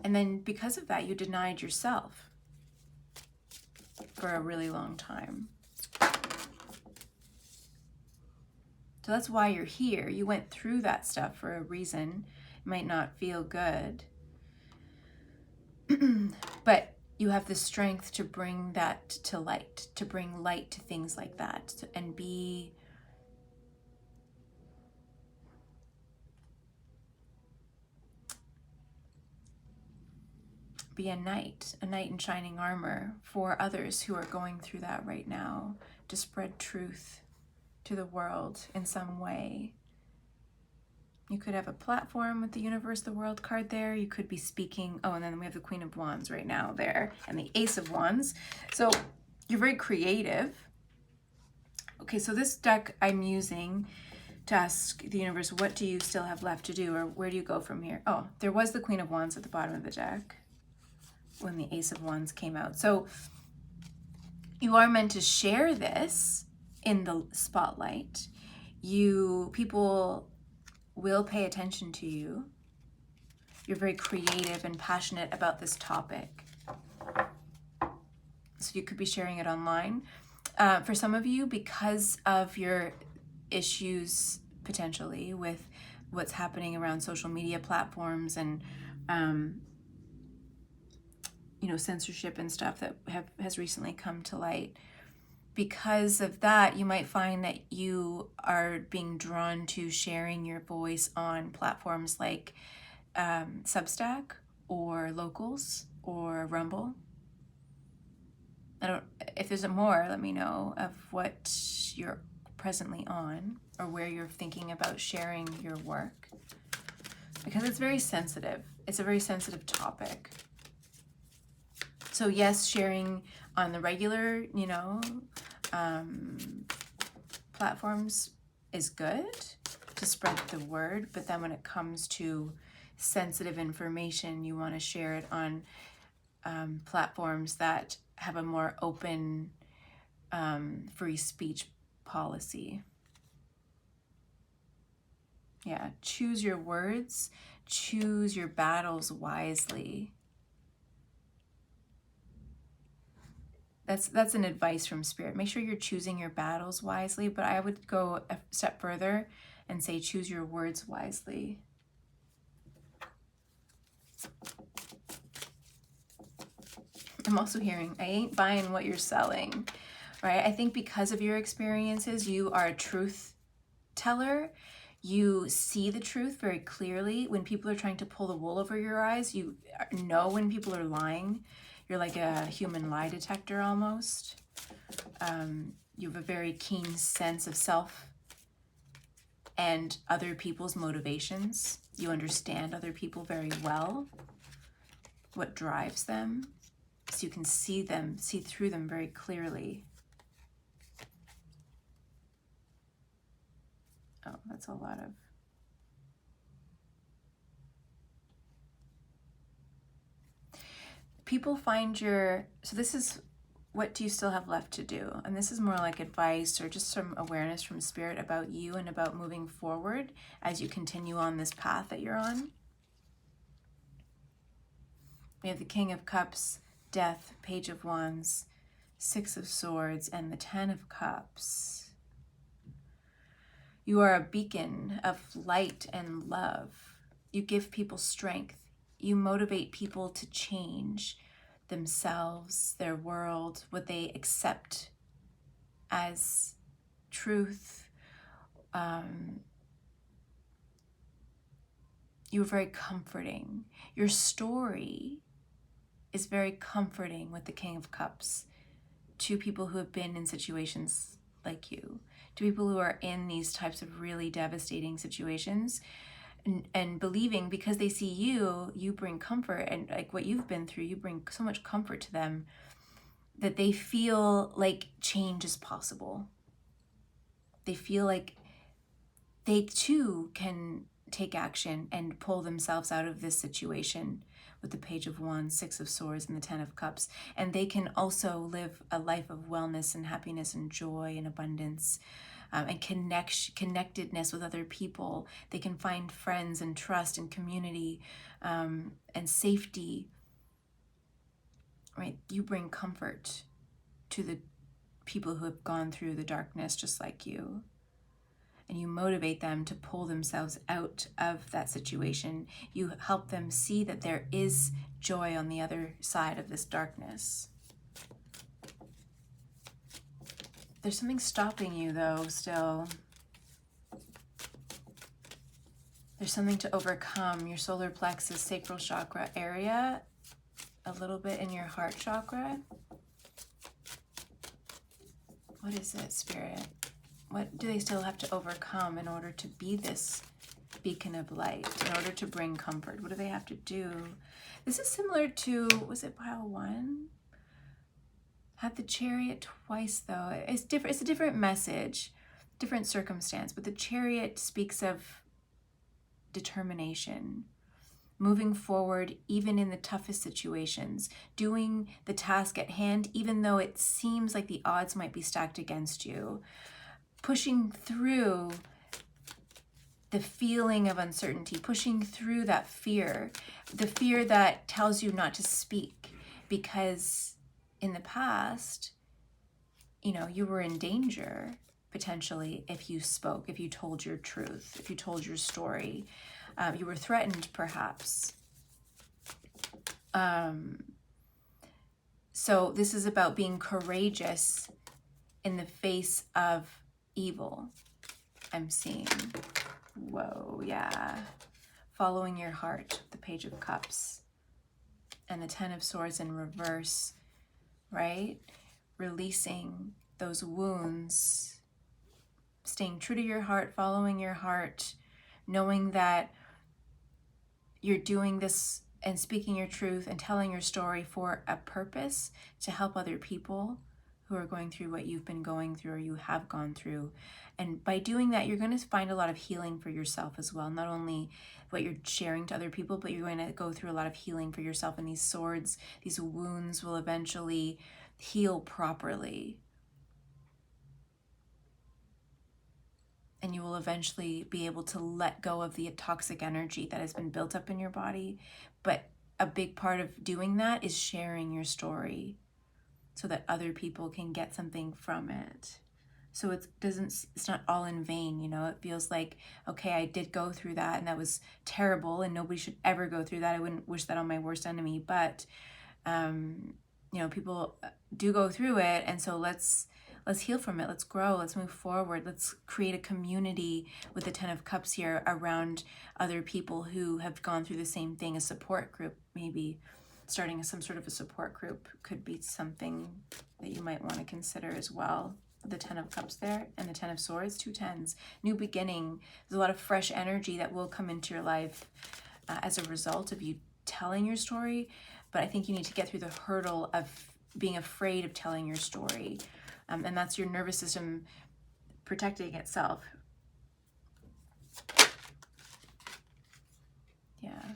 And then because of that, you denied yourself for a really long time. So that's why you're here. You went through that stuff for a reason. It might not feel good. But you have the strength to bring that to light, to bring light to things like that, and be a knight in shining armor for others who are going through that right now, to spread truth to the world in some way. You could have a platform with the universe, the world card there. You could be speaking. Oh, and then we have the Queen of Wands right now there and the Ace of Wands. So you're very creative. Okay, so this deck I'm using to ask the universe, what do you still have left to do, or where do you go from here? Oh, there was the Queen of Wands at the bottom of the deck when the Ace of Wands came out. So you are meant to share this in the spotlight. People will pay attention to you. You're very creative and passionate about this topic. So you could be sharing it online. For some of you, because of your issues potentially with what's happening around social media platforms and censorship and stuff that has recently come to light. Because of that, you might find that you are being drawn to sharing your voice on platforms like Substack or Locals or Rumble. If there's more, let me know of what you're presently on or where you're thinking about sharing your work. Because it's very sensitive. It's a very sensitive topic. So yes, sharing on the regular, platforms is good to spread the word. But then when it comes to sensitive information, you want to share it on platforms that have a more open, free speech policy. Yeah, choose your words, choose your battles wisely. That's an advice from Spirit. Make sure you're choosing your battles wisely, but I would go a step further and say choose your words wisely. I'm also hearing, I ain't buying what you're selling, right? I think because of your experiences, you are a truth teller. You see the truth very clearly. When people are trying to pull the wool over your eyes, you know when people are lying. You're like a human lie detector almost. You have a very keen sense of self and other people's motivations. You understand other people very well, what drives them, so you can see through them very clearly. Oh, that's a lot of... People find so this is, what do you still have left to do? And this is more like advice or just some awareness from Spirit about you and about moving forward as you continue on this path that you're on. We have the King of Cups, Death, Page of Wands, Six of Swords, and the Ten of Cups. You are a beacon of light and love. You give people strength. You motivate people to change themselves, their world, what they accept as truth. You're very comforting. Your story is very comforting with the King of Cups to people who have been in situations like you, to people who are in these types of really devastating situations, and believing because they see you bring comfort, and like what you've been through, you bring so much comfort to them that they feel like change is possible. They feel like they too can take action and pull themselves out of this situation with the Page of Wands, Six of Swords, and the Ten of Cups. And they can also live a life of wellness and happiness and joy and abundance, and connectedness with other people. They can find friends and trust and community, and safety, right? You bring comfort to the people who have gone through the darkness just like you. And you motivate them to pull themselves out of that situation. You help them see that there is joy on the other side of this darkness. There's something stopping you though, still. There's something to overcome. Your solar plexus, sacral chakra area, a little bit in your heart chakra. What is it, Spirit? What do they still have to overcome in order to be this beacon of light, in order to bring comfort? What do they have to do? This is similar to, was it pile one? Had the Chariot twice though. It's different. It's a different message, different circumstance, but the Chariot speaks of determination, moving forward even in the toughest situations, doing the task at hand even though it seems like the odds might be stacked against you, pushing through the feeling of uncertainty, pushing through that fear, the fear that tells you not to speak because in the past, you were in danger potentially if you spoke, if you told your truth, if you told your story. You were threatened perhaps. So this is about being courageous in the face of evil, I'm seeing. Whoa, yeah. Following your heart, the Page of Cups, and the Ten of Swords in reverse, right? Releasing those wounds, staying true to your heart, following your heart, knowing that you're doing this and speaking your truth and telling your story for a purpose to help other people who are going through what you've been going through or you have gone through. And by doing that, you're going to find a lot of healing for yourself as well. Not only what you're sharing to other people, but you're going to go through a lot of healing for yourself. And these swords, these wounds will eventually heal properly. And you will eventually be able to let go of the toxic energy that has been built up in your body. But a big part of doing that is sharing your story so that other people can get something from it. So it's not all in vain, it feels like, okay, I did go through that and that was terrible and nobody should ever go through that. I wouldn't wish that on my worst enemy, but people do go through it. And so let's heal from it. Let's grow. Let's move forward. Let's create a community with the Ten of Cups here around other people who have gone through the same thing. A support group, maybe starting some sort of a support group could be something that you might want to consider as well. The Ten of Cups there and the Ten of Swords, two tens, new beginning. There's a lot of fresh energy that will come into your life as a result of you telling your story. But I think you need to get through the hurdle of being afraid of telling your story. And that's your nervous system protecting itself. Yeah.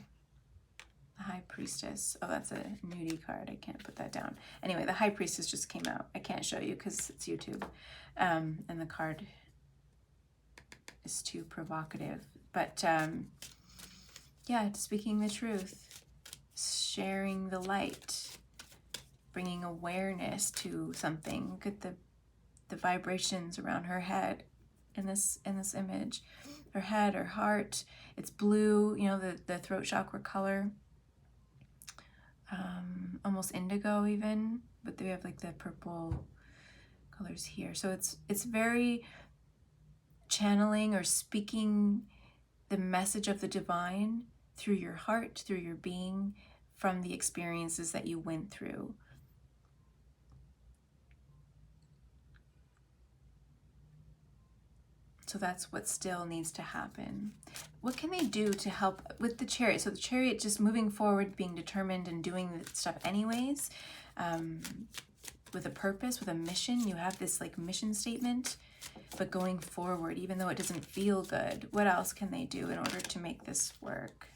The High Priestess. Oh, that's a nudie card. I can't put that down. Anyway, the High Priestess just came out. I can't show you because it's YouTube. And the card is too provocative. But yeah, speaking the truth. Sharing the light. bringing awareness to something. Look at the vibrations around her head in this image. Her head, her heart, it's blue, you know, the throat chakra color, almost indigo even, but we have like the purple colors here. So it's very channeling or speaking the message of the divine through your heart, through your being, from the experiences that you went through. So that's what still needs to happen. What can they do to help with the Chariot? So the Chariot, just moving forward, being determined and doing the stuff anyways, with a purpose, with a mission. You have this like mission statement, but going forward, even though it doesn't feel good, what else can they do in order to make this work?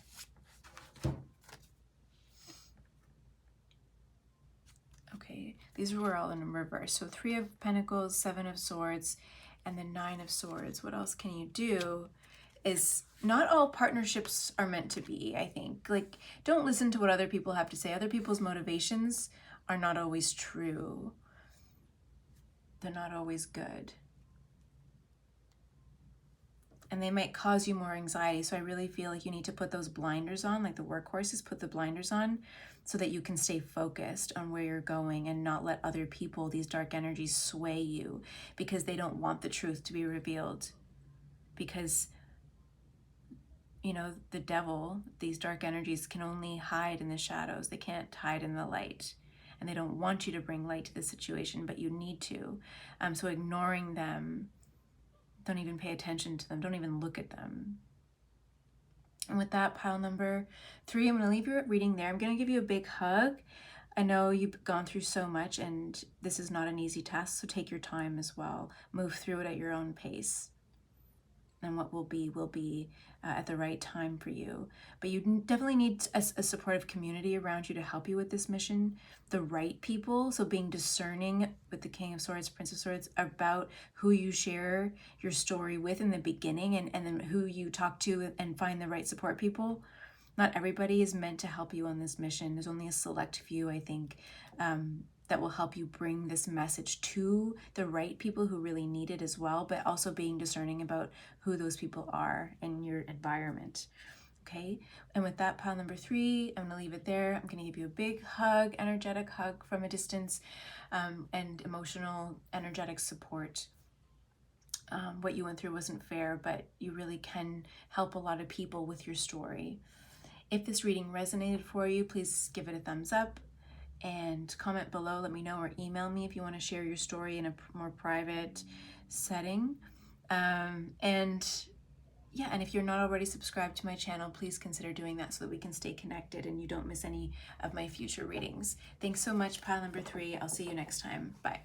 Okay, these were all in reverse. So 3 of Pentacles, 7 of Swords, and the 9 of Swords. What else can you do? Is not all partnerships are meant to be, I think. Like, don't listen to what other people have to say. Other people's motivations are not always true. They're not always good. And they might cause you more anxiety. So I really feel like you need to put those blinders on, like the workhorses, put the blinders on so that you can stay focused on where you're going and not let other people, these dark energies, sway you because they don't want the truth to be revealed. Because, you know, the devil, these dark energies can only hide in the shadows. They can't hide in the light. And they don't want you to bring light to the situation, but you need to. So ignoring them, don't even pay attention to them. Don't even look at them. And with that, pile number 3, I'm going to leave your reading there. I'm going to give you a big hug. I know you've gone through so much and this is not an easy task, so take your time as well. Move through it at your own pace. And what will be at the right time for you. But you definitely need a supportive community around you to help you with this mission. The right people, so being discerning with the King of Swords, Prince of Swords, about who you share your story with in the beginning and then who you talk to and find the right support people. Not everybody is meant to help you on this mission. There's only a select few, I think, that will help you bring this message to the right people who really need it as well, but also being discerning about who those people are in your environment. Okay, and with that, pile number 3, I'm gonna leave it there. I'm gonna give you a big hug, energetic hug from a distance, and emotional, energetic support. What you went through wasn't fair, but you really can help a lot of people with your story. If this reading resonated for you, please give it a thumbs up and comment below. Let me know, or email me if you want to share your story in a more private setting. And if you're not already subscribed to my channel, please consider doing that so that we can stay connected and you don't miss any of my future readings. Thanks so much, pile number 3. I'll see you next time. Bye.